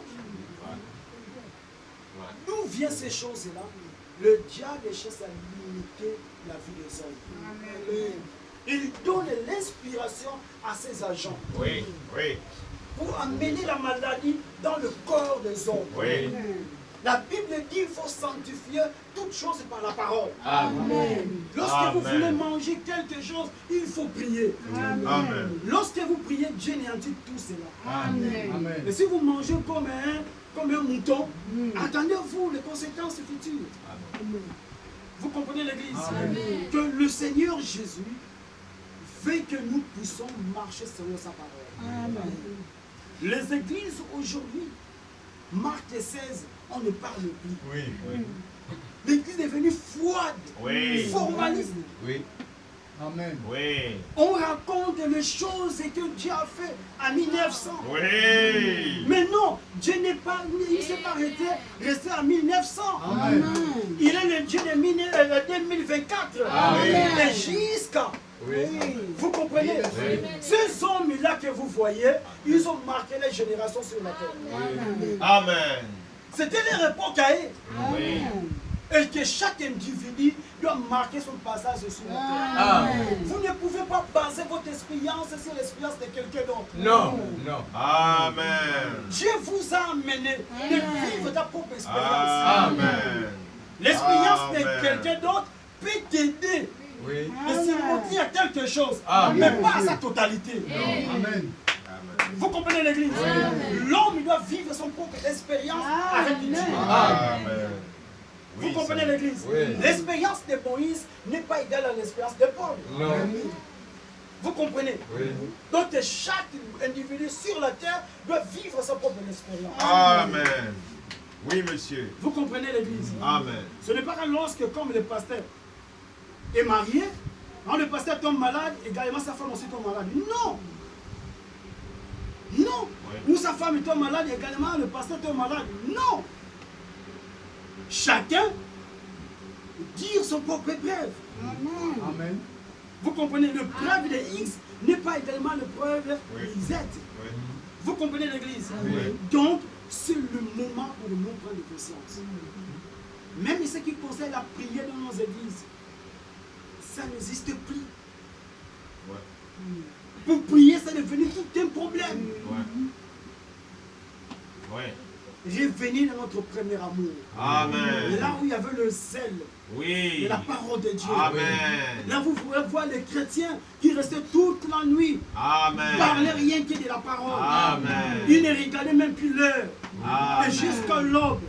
D'où viennent ces choses-là? Le diable cherche à limiter la vie des hommes. Amen. Il donne l'inspiration à ses agents. Oui, oui. Pour amener la maladie dans le corps des hommes. Oui. La Bible dit qu'il faut sanctifier toutes choses par la parole. Amen. Lorsque vous voulez manger quelque chose, il faut prier. Amen. Lorsque vous priez, Dieu néantit tout cela. Amen. Et si vous mangez comme un mouton, attendez-vous les conséquences futures. Amen. Vous comprenez l'Église? Que le Seigneur Jésus veut que nous puissions marcher selon sa parole. Amen. Les églises aujourd'hui, Marc 16, on ne parle plus. Oui, oui. L'église est devenue froide, Oui. formaliste. Oui. Amen. Oui. On raconte les choses que Dieu a fait en 1900. Oui. Mais non, Dieu n'est pas, il ne s'est pas resté en 1900. Amen. Il est le Dieu de 2024. Amen. Et jusqu'à... Oui. Vous comprenez? Oui. Ces hommes-là que vous voyez, ils ont marqué les générations sur la terre. Amen. C'était leur époque à eux. Oui. Et que chaque individu doit marquer son passage sur la terre. Amen. Vous ne pouvez pas baser votre expérience sur l'expérience de quelqu'un d'autre. Non. Non. Amen. Dieu vous a amené de vivre ta propre expérience. Amen. L'expérience de Amen. quelqu'un d'autre peut t'aider Oui. de s'y à quelque chose, Amen. mais pas à sa totalité. Amen. Vous comprenez l'Église? L'homme doit vivre son propre expérience avec Dieu. Amen. Vous comprenez l'Église? Oui. L'expérience de Moïse n'est pas égale à l'expérience de Paul. Non. Vous comprenez? Oui. Donc chaque individu sur la terre doit vivre sa propre expérience. Amen. Oui, monsieur. Vous comprenez l'Église? Amen. Ce n'est pas que lorsque, comme le pasteur est marié, quand le pasteur tombe malade, également sa femme aussi tombe malade. Non! Non! Oui. Ou sa femme tombe malade, également le pasteur tombe malade. Non! Chacun dire son propre preuve. Amen. Vous comprenez? Le preuve de X n'est pas également le preuve de Z. Oui. Vous comprenez l'Église? Oui. Donc, c'est le moment pour nous prendre conscience. Même ce qui concerne la prière dans nos églises, ça n'existe plus. Ouais. Pour prier, c'est devenu tout un problème. Ouais. Ouais. Revenir dans notre premier amour. Amen. Là où il y avait le zèle Oui. de la parole de Dieu. Amen. Là, vous pouvez voir les chrétiens qui restaient toute la nuit, Amen. parlaient rien que de la parole. Amen. Ils ne regardaient même plus l'heure. Amen. Et jusqu'à l'aube,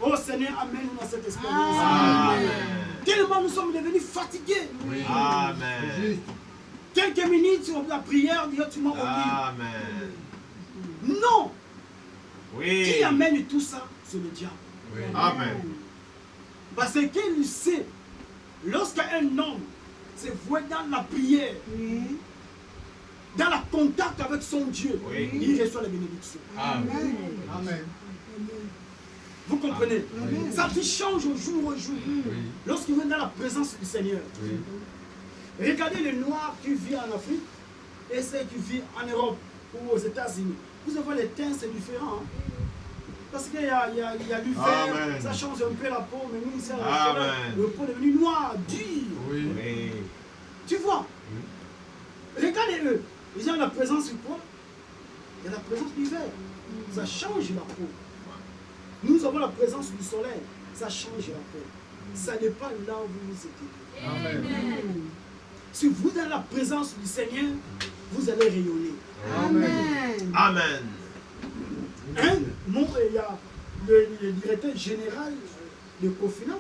oh Seigneur, amène-nous dans cette expérience. Amen. Tellement nous sommes devenus fatigués. Amen. Quelques minutes sur la prière, directement au lit. Amen. Non! Oui. Qui amène tout ça? C'est le diable. Oui. Amen. Parce qu'il sait, lorsqu'un homme se voit dans la prière, dans le contact avec son Dieu, Oui. il reçoit la bénédiction. Amen. Amen. Vous comprenez? Oui. Sa vie change au jour au jour. Oui. Lorsqu'il vient dans la présence du Seigneur. Oui. Regardez les Noirs qui vivent en Afrique et ceux qui vivent en Europe ou aux États-Unis. Vous avez les teints, c'est différent. Hein? Parce qu'il y a l'hiver, Amen. ça change un peu la peau, mais nous ici, Amen. le peau est devenu noir, dur. Oui. Oui. Tu vois? Regardez-eux. Ils ont la présence du poids, il y a la présence de l'hiver. Ça change la peau. Nous avons la présence du soleil, ça change la peau. Ça n'est pas là où vous étiez. Amen. Si vous êtes dans la présence du Seigneur, vous allez rayonner. Amen. Amen. Hein? Il y a le directeur général de Cofina,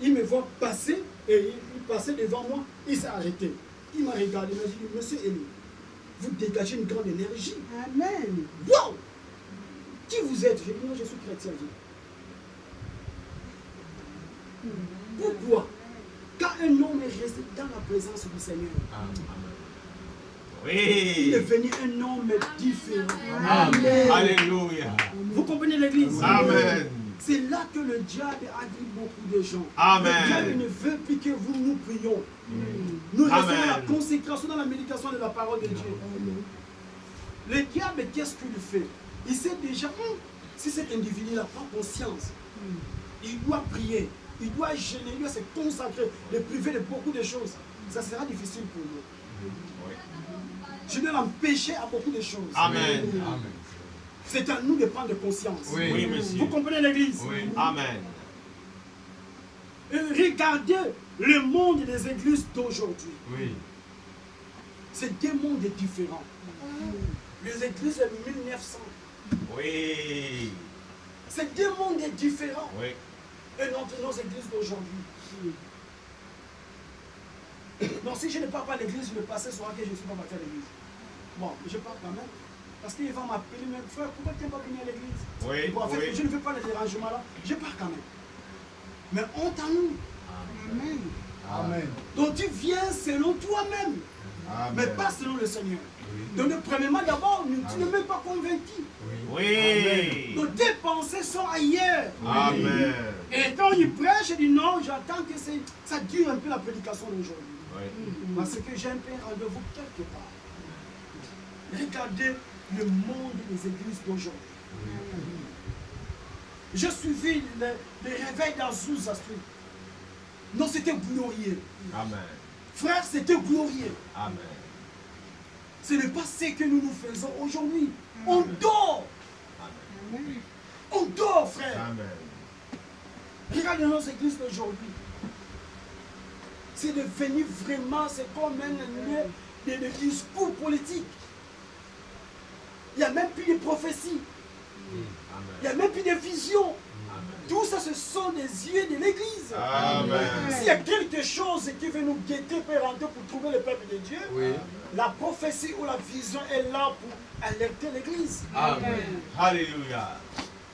il me voit passer et il passait devant moi, il s'est arrêté. Il m'a regardé, il m'a dit, monsieur Élie, vous dégagez une grande énergie. Amen. Wow! Qui vous êtes? J'ai dit, non, je suis chrétien. Pourquoi? Quand un homme est resté dans la présence du Seigneur, il est Oui. devenu un homme différent. Amen. Alléluia. Vous comprenez l'Église? Amen. C'est là que le diable a dit beaucoup de gens. Amen. Le diable ne veut plus que nous prions. Nous restons dans la Amen. consécration, dans la méditation de la parole de Dieu. Le diable, qu'est-ce qu'il fait? Il sait déjà, si cet individu-là prend conscience, il doit prier, il doit gêner, il doit se consacrer, le priver de beaucoup de choses. Ça sera difficile pour nous. Je dois l'empêcher à beaucoup de choses. Amen. C'est à nous de prendre conscience. Oui, monsieur. Vous comprenez l'église? Oui. Amen. Regardez le monde des églises d'aujourd'hui. Oui. C'est deux mondes différents. Les églises de 1900. Oui. C'est deux mondes différents. Oui. Et nos églises d'aujourd'hui. Donc si je ne pars pas à l'église, le passé saura que je ne suis pas parti à l'église. Bon, je pars quand même. Parce qu'il va m'appeler, mais frère, pourquoi tu n'es pas venu à l'église? Oui. Bon, en fait, je ne veux pas le dérangement là. Je pars quand même. Mais honte à nous. Amen. Amen. Donc tu viens selon toi-même. Mais pas selon le Seigneur. Donc premièrement d'abord, tu n'es même pas convaincu. Oui. Donc tes pensées sont ailleurs. Amen. Et quand il prêche, je dis non, j'attends que ça dure un peu la prédication d'aujourd'hui. Oui. Parce que j'ai un peu un rendez-vous quelque part. Regardez le monde des églises d'aujourd'hui. Je suivis les réveils d'Azusa Street. Non, c'était glorieux. Amen. Frère, c'était glorieux. Amen. Ce n'est pas ce que nous faisons aujourd'hui. On dort. Amen. On dort, frère. Amen. Regardez nos églises d'aujourd'hui. C'est devenu vraiment, c'est comme un discours politique. Il n'y a même plus de prophéties. Il n'y a même plus de visions. Tout ça, ce sont des yeux de l'église. S'il y a quelque chose qui veut nous guetter pour rentrer pour trouver le peuple de Dieu, la prophétie ou la vision est là pour alerter l'église. Amen. Alléluia.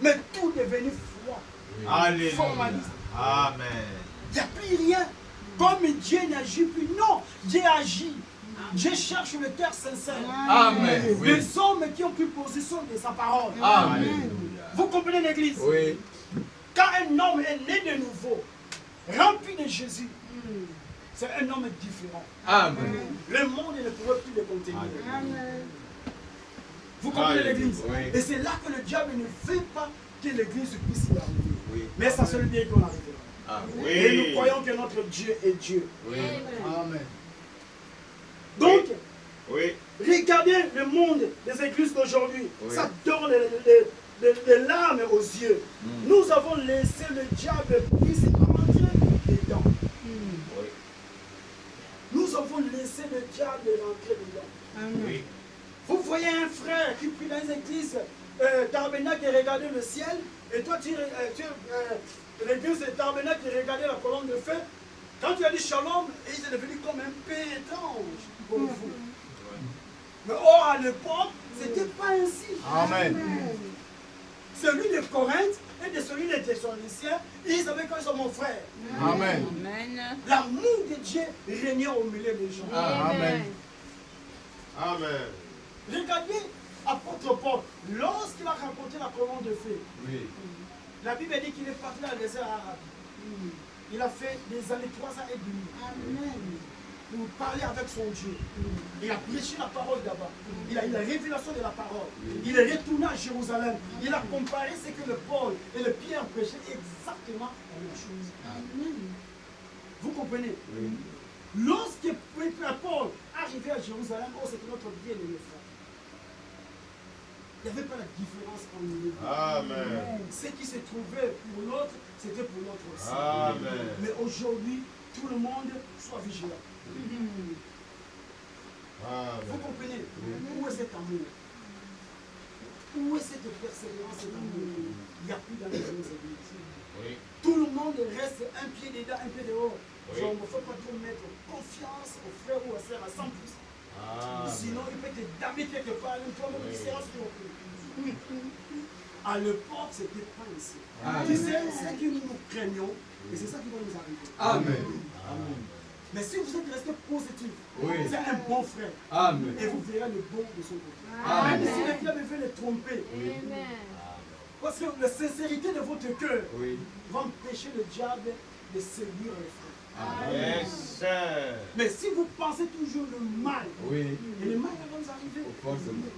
Mais tout est devenu froid. Alléluia. Formaliste. Amen. Il n'y a plus rien. Comme Dieu n'agit plus. Non, Dieu agit. Dieu cherche le cœur sincère. Amen. Les hommes qui ont pris position de sa parole. Amen. Vous comprenez l'église? Oui. Quand un homme est né de nouveau, rempli de Jésus, c'est un homme différent. Amen. Le monde ne pourrait plus le contenir. Amen. Vous comprenez l'église? Oui. Et c'est là que le diable ne veut pas que l'église puisse y arriver. Oui. Mais ça se le dit qu'on arrivera. Amen. Et nous croyons que notre Dieu est Dieu. Oui. Amen. Donc, Oui. regardez le monde des églises d'aujourd'hui. Oui. Ça donne des larmes aux yeux. Nous avons laissé le diable puisse rentrer dedans. Oui. Nous avons laissé le diable rentrer dedans. Oui. Vous voyez un frère qui prie dans une église Tabernacle et regardait le ciel, et toi l'église Tabernacle et regardait la colonne de feu. Quand tu as dit shalom, il est devenu comme un peu étrange pour vous. Mais or à l'époque, ce n'était pas ainsi. Amen. Celui de Corinthe et de celui de Thessaloniciens, ils savaient qu'ils sont mon frère. Amen. L'amour de Dieu régnait au milieu des gens. Amen. Amen. Regardez apôtre Paul, lorsqu'il a rencontré la colonne de feu, Oui. la Bible dit qu'il est parti dans le désert arabe. Il a fait des années 3 ans et demi pour parler avec son Dieu. Il a prêché la parole d'abord. Il a eu la révélation de la parole. Il est retourné à Jérusalem. Il a comparé ce que le Paul et le Pierre prêchaient exactement la même chose. Vous comprenez? Lorsque Paul arrivait à Jérusalem, oh, c'était notre bien-aimé frère. Il n'y avait pas la différence entre nous. Amen. Ce qui se trouvait pour l'autre, c'était pour l'autre aussi. Amen. Mais aujourd'hui, tout le monde soit vigilant. Amen. Vous comprenez? Où est cet amour? Où est cette persévérance, cet amour? Il n'y a plus dans les églises. Oui. Tout le monde reste un pied dedans, un pied dehors. Oui. Donc, il ne faut pas trop mettre confiance aux frères ou aux sœurs à 100%. Amen. Sinon, il peut te damer quelque part, une fois même, Oui. c'est à l'époque, ce n'était pas ainsi. Amen. Tu sais, c'est que nous craignons, et c'est ça qui va nous arriver. Amen. Mais si vous êtes resté positif, Oui. c'est un bon frère. Amen. Et vous verrez le bon de son côté. Amen. Même si le diable veut le tromper. Parce que la sincérité de votre cœur Oui. va empêcher le diable de séduire les frères. Yes, sir. Mais si vous pensez toujours le mal, Oui. et le mal va nous arriver. Forcément.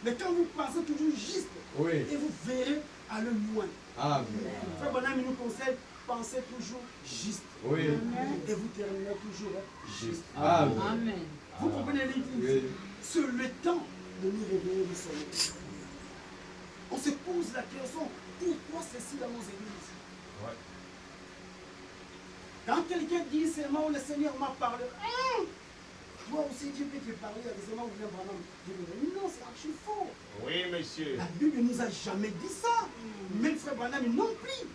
Mais quand vous pensez toujours juste, et vous verrez aller loin. Amen. Frère Bonhomme nous conseille, pensez toujours juste. Et vous terminerez toujours juste. Amen. Vous comprenez l'Église? C'est le temps de nous réveiller du sommeil. On se pose la question, pourquoi ceci dans nos églises? Quand quelqu'un dit seulement le Seigneur m'a parlé, toi aussi Dieu peut te parler, seulement vous venez vraiment. Non, c'est archi faux. Oui, monsieur. La Bible ne nous a jamais dit ça. Même frère Branham non plus.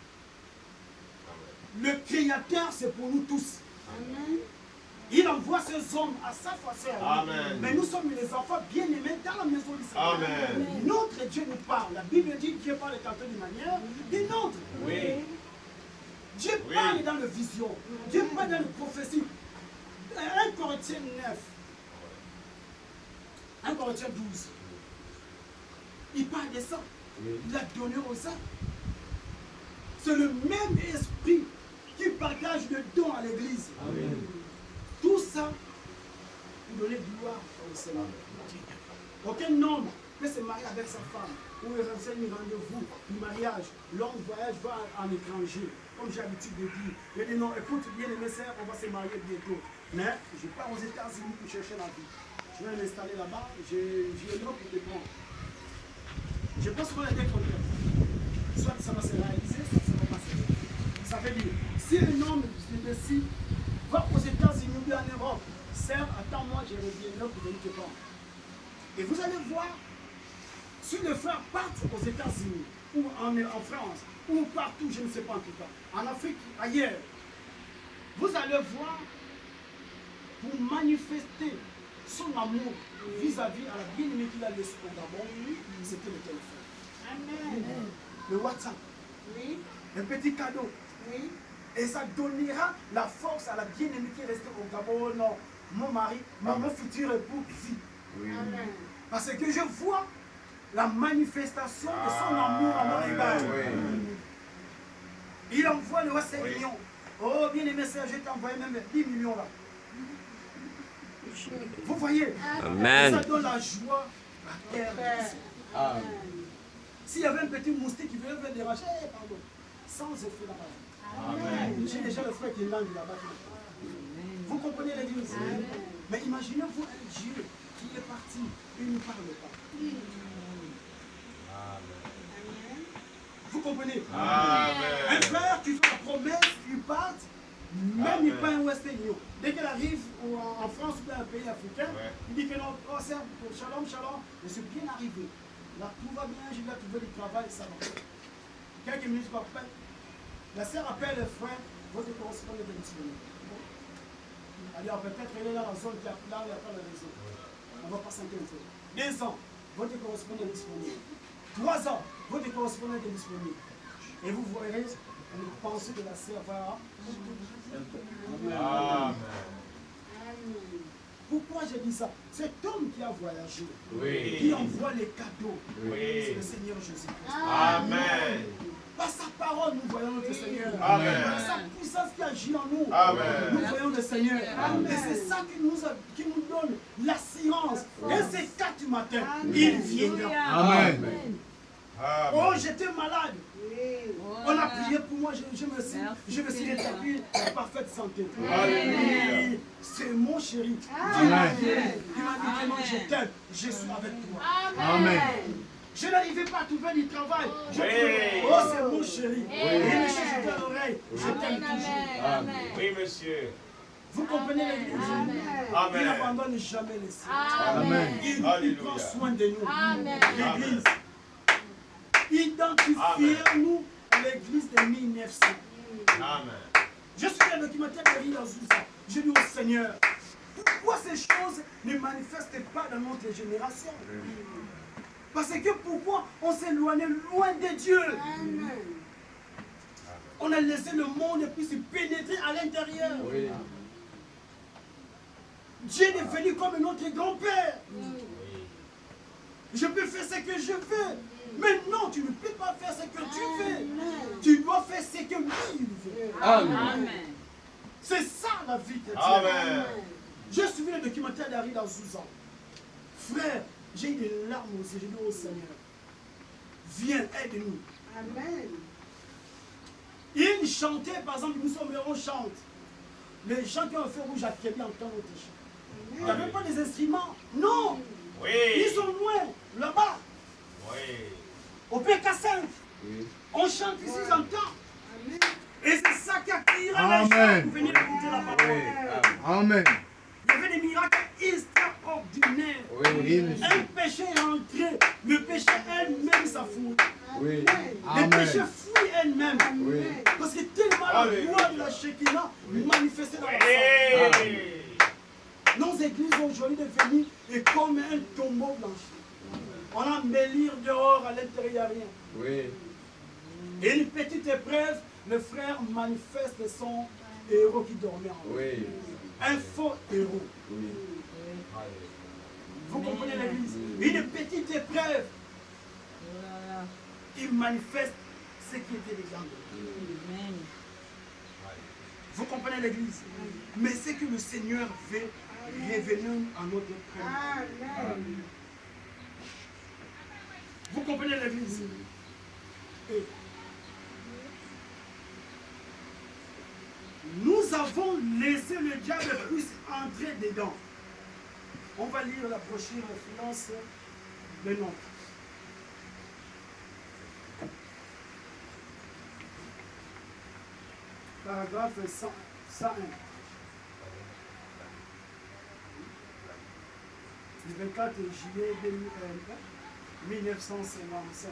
Le Créateur, c'est pour nous tous. Amen. Il envoie ses hommes à sa façon. Amen. Mais nous sommes les enfants bien-aimés dans la maison du Seigneur. Amen. Notre Dieu nous parle. La Bible dit que Dieu parle tantôt d'une manière, d'une autre. Oui. Dieu parle dans le vision. Dieu parle dans le prophétie. 1 Corinthiens 9. 1 Corinthiens 12. Il parle de ça. Il a donné aux hommes. C'est le même esprit qui partage le don à l'église. Tout ça pour donner gloire au Seigneur. Aucun homme peut se marier avec sa femme ou il renseigne un rendez-vous du mariage. Long voyage va en étranger. Comme j'ai l'habitude de dire. Je dis non, écoute bien les messieurs, on va se marier bientôt. Mais je pars aux États-Unis pour chercher la vie. Je vais m'installer là-bas, j'ai un droit pour te prendre. Je pense qu'on a des contrats. Soit ça va se réaliser, soit ça va pas se réaliser. Ça veut dire, si un homme décide, va aux États-Unis ou en Europe, sœur, attends-moi, je reviendrai pour venir te prendre. Et vous allez voir, si les frères partent aux États-Unis, ou en France, ou partout, je ne sais pas en tout cas, en Afrique, ailleurs, vous allez voir, pour manifester son amour vis-à-vis à la bien-aimée qu'il a laissée au Gabon, c'était le téléphone. Amen. Le WhatsApp. Oui. Un petit cadeau. Oui. Et ça donnera la force à la bien-aimée qui est restée au Gabon. Non, mon mari, mon futur époux vit. Amen. Parce que je vois la manifestation de son amour à mon égard. Il envoie le 5 millions. Oh, bien-aimé, je t'ai envoyé même 10 millions là. Vous voyez, Amen. ça donne la joie à terre. S'il y avait un petit moustique qui venait me déranger, pardon, sans effet là-bas. J'ai déjà le frère qui est là là-bas. Vous comprenez l'église? Mais imaginez-vous un Dieu qui est parti et ne parle pas. Vous comprenez? Un frère qui fait la promesse, il part, même il pas un Western Union. Dès qu'il arrive en France ou dans un pays africain, il dit que non, oh, shalom, shalom, je suis bien arrivé. Là, tout va bien, je vais trouver du travail, ça va. Quelques minutes après, la sœur appelle le frère, votre correspondant est disponible. Alors peut-être elle est dans la zone qui a là, il n'y a pas de réseau. On va pas s'inquiéter. 2 ans, votre correspondant est disponible. 3 ans, votre correspondant est disponible. Et vous verrez une pensée de la sœur va. Amen. Pourquoi j'ai dit ça? Cet homme qui a voyagé, Oui. qui envoie les cadeaux, Oui. c'est le Seigneur Jésus-Christ. Amen. Par sa parole, nous voyons notre Seigneur. Amen. Par sa puissance qui agit en nous, Amen. nous voyons le Seigneur. Et c'est ça qui nous donne l'assurance. Et c'est 4 du matin, il viendra. Amen. Oh, j'étais malade. On a prié pour moi, je me suis rétabli en parfaite santé. Alléluia. C'est mon chéri. Amen. Il m'a dit que non, je t'aime, je suis avec toi. Amen. Je n'arrivais pas à trouver du travail. Je Oui. trouvais, oh, c'est mon chéri. Et il me chuchotait à l'oreille, je t'aime toujours. Oui, monsieur. Vous comprenez l'église? Il Amen. n'abandonne jamais les siens. Amen. Il Alléluia. prend soin de nous. Amen. L'église. Identifiez-nous à l'église de 1900. Amen. Je suis un documentaire de Rina Zouza. Je dis au Seigneur, pourquoi ces choses ne manifestent pas dans notre génération? Parce que pourquoi on s'est éloigné loin de Dieu? On a laissé le monde et puis se pénétrer à l'intérieur. Dieu est venu comme notre grand-père. Je peux faire ce que je veux. Mais non, tu ne peux pas faire ce que tu veux. Tu dois faire ce que lui veut. Amen. C'est ça la vie de Dieu. Amen. Je suivi le documentaire d'Harry Azouzan. Frère, J'ai eu des larmes aussi. J'ai dit au Seigneur, viens, aide-nous. Amen. Ils chantaient, par exemple, nous sommes on chante. Les gens qui ont fait rouge à Kébi entendent notre chant. Il n'y avait pas des instruments. Non. Oui. Ils sont loin, là-bas. Oui. Au PK5. Oui. On chante ici, j'entends. Amen. Et c'est ça qui attire les gens Amen. pour venir écouter la parole. Amen. Il y avait des miracles extraordinaires. Oui. Un péché est entré. Le péché elle-même s'affouille. Oui. Le péché Amen. fuit elle-même. Oui. Parce que tellement la gloire de la Shekinah manifestée dans la salle. Hey. Nos églises aujourd'hui devenues est comme un tombeau blanchi. On a un mélire dehors, à l'intérieur, il n'y a rien. Oui. Et une petite épreuve, le frère manifeste son héros qui dormait en lui. Oui. Un faux héros. Oui. Vous comprenez l'église? Une petite épreuve, il manifeste ce qui était déjà en lui. Vous comprenez l'église? Mais c'est que le Seigneur veut revenir à notre premier. Amen. Vous comprenez l'église? Et nous avons laissé le diable puisse entrer dedans. On va lire la brochure Finance de nom. Paragraphe 101. Le 24 juillet 1955.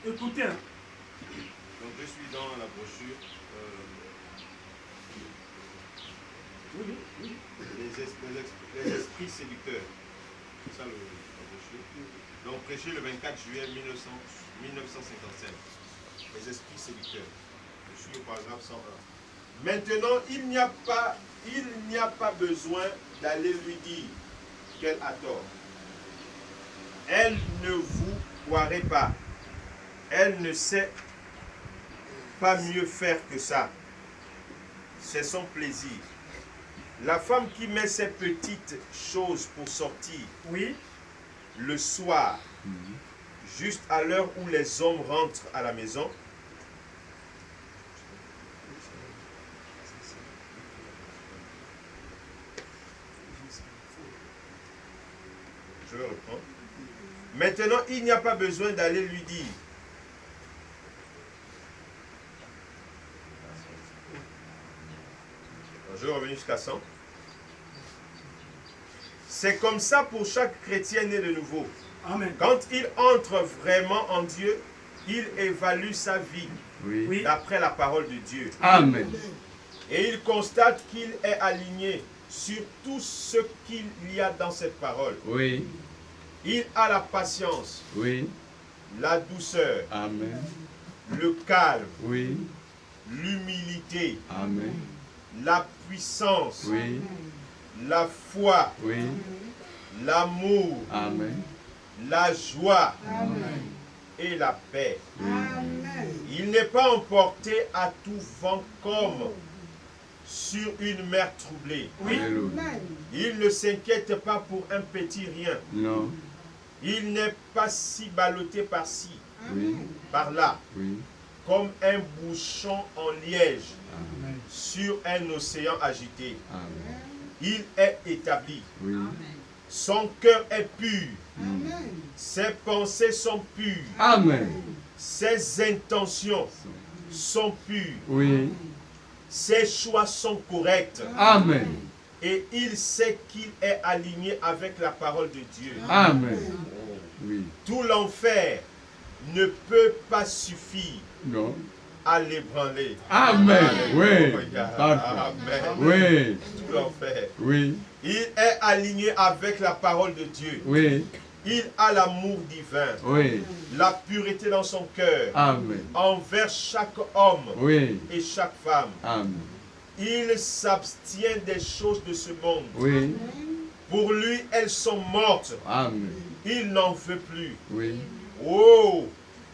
Écoutez, Donc je suis dans la brochure. Les esprits séducteurs. C'est ça la brochure. Donc prêché le 24 juillet 1957. Les esprits séducteurs. Je suis au paragraphe 101. Maintenant, il n'y a pas besoin d'aller lui dire qu'elle a tort. Elle ne vous croirait pas. Elle ne sait pas mieux faire que ça. C'est son plaisir. La femme qui met ses petites choses pour sortir oui, le soir, juste à l'heure où les hommes rentrent à la maison, je vais reprendre. Maintenant, il n'y a pas besoin d'aller lui dire. Je vais revenir jusqu'à 100. C'est comme ça pour chaque chrétien né de nouveau. amen. Quand il entre vraiment en Dieu, il évalue sa vie Oui. d'après la parole de Dieu. Amen. Et il constate qu'il est aligné sur tout ce qu'il y a dans cette parole. Oui. Il a la patience, Oui. la douceur, Amen. le calme, Oui. l'humilité, Amen. la puissance, Oui. la foi, Oui. l'amour, Amen. la joie Amen. et la paix. Amen. Il n'est pas emporté à tout vent comme sur une mer troublée. Alléluia. Amen. Il ne s'inquiète pas pour un petit rien. Non. Il n'est pas si ballotté par-ci, Oui. par-là, Oui. comme un bouchon en liège Amen. sur un océan agité. Amen. Il est établi. Oui. Son cœur est pur. Amen. Ses pensées sont pures. Amen. Ses intentions sont pures. Oui. Ses choix sont corrects. Amen. et il sait qu'il est aligné avec la parole de Dieu. Amen. Oui. Tout l'enfer ne peut pas suffire Non. à l'ébranler. Amen. Oui. Alléluia. Parfait. Amen. Oui. Tout l'enfer. Oui. Il est aligné avec la parole de Dieu. Oui. Il a l'amour divin, Oui. la pureté dans son cœur, Amen. envers chaque homme Oui. et chaque femme. Amen. Il s'abstient des choses de ce monde. Oui. Pour lui, elles sont mortes. Amen. Il n'en veut plus. Oui. Oh,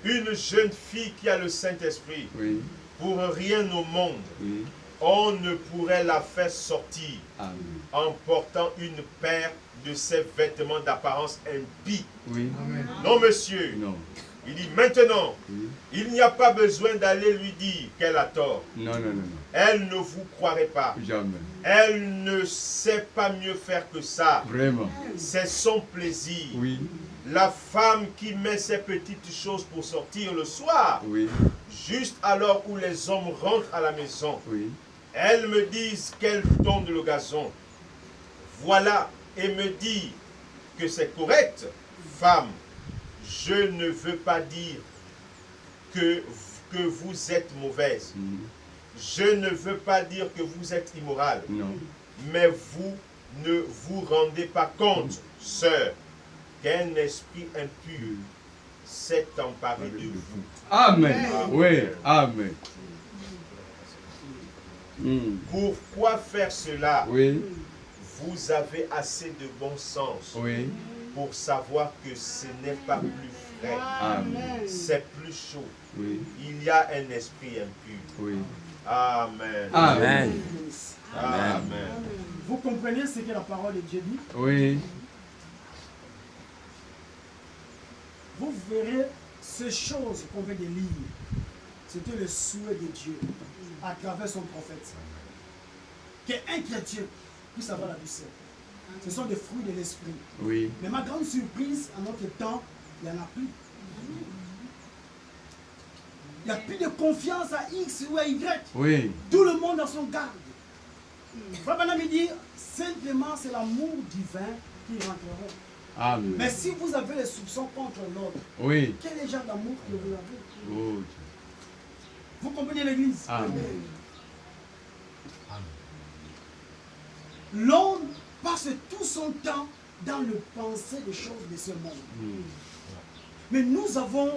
une jeune fille qui a le Saint-Esprit, Oui. pour rien au monde, Oui. on ne pourrait la faire sortir Amen. en portant une paire de ses vêtements d'apparence impie. Oui. Non, monsieur. Non. Il dit maintenant, Oui. il n'y a pas besoin d'aller lui dire qu'elle a tort. Non, non, non, non. Elle ne vous croirait pas. Jamais. Elle ne sait pas mieux faire que ça. Vraiment. C'est son plaisir. Oui. La femme qui met ses petites choses pour sortir le soir, Oui. juste alors où les hommes rentrent à la maison, Oui. elles me disent qu'elle tondent le gazon. Voilà, et me dit que c'est correct. Femme, je ne veux pas dire que vous êtes mauvaise. Mm. Je ne veux pas dire que vous êtes immorale. Non. Mais vous ne vous rendez pas compte, sœur, qu'un esprit impur s'est emparé de vous. Amen. Oui. Amen. Mm. Pourquoi faire cela? Oui. Vous avez assez de bon sens Oui. pour savoir que ce n'est pas plus frais, Amen. c'est plus chaud. Oui. Il y a un esprit impur. Oui. Amen. Amen. Amen. Vous comprenez ce que la parole de Dieu dit? Oui. Vous verrez ces choses qu'on vient de lire. C'était le souhait de Dieu à travers son prophète. Qu'un chrétien puisse avoir la douceur. Ce sont des fruits de l'esprit. Oui. Mais ma grande surprise, à notre temps, il n'y en a plus. Il n'y a plus de confiance à X ou à Y. Oui. Tout le monde a son garde. Frère Branham me dit, simplement c'est l'amour divin qui rentrera. Amen. Mais si vous avez les soupçons contre l'autre, Oui. quel est le genre d'amour que vous avez? Oh. Vous comprenez l'Église? Amen. L'homme passe tout son temps dans le penser des choses de ce monde. Mm. Mais nous avons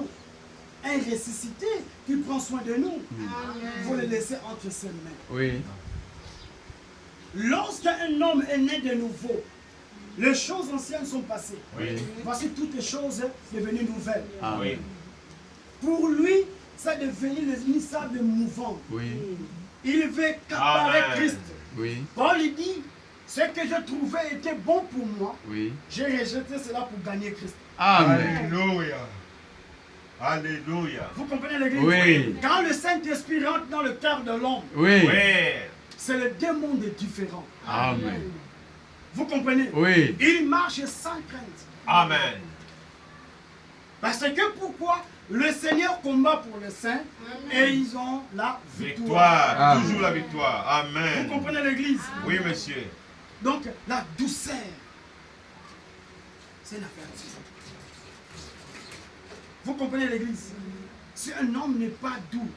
un ressuscité qui prend soin de nous. Il faut le laisser entre ses mains. Oui. Lorsqu'un homme est né de nouveau, les choses anciennes sont passées. Oui. Voici toutes les choses devenues nouvelles. Amen. Pour lui, ça est devenu le sable mouvant. Oui. Il veut qu'apparaître Amen. Christ. Oui. Paul il dit, ce que je trouvais était bon pour moi, Oui. j'ai rejeté cela pour gagner Christ. Amen. Alléluia. Alléluia. Vous comprenez l'Église? Oui. Quand le Saint-Esprit rentre dans le cœur de l'homme, Oui. Oui. c'est le démon de différent. Amen. Vous comprenez? Oui. Il marche sans crainte. Amen. Parce que pourquoi? Le Seigneur combat pour les saints et ils ont la victoire. Victoire. Amen. Toujours la victoire. Amen. Vous comprenez l'Église? Oui, monsieur. Donc, la douceur, c'est une affaire. Vous comprenez l'Église? Si un homme n'est pas doux,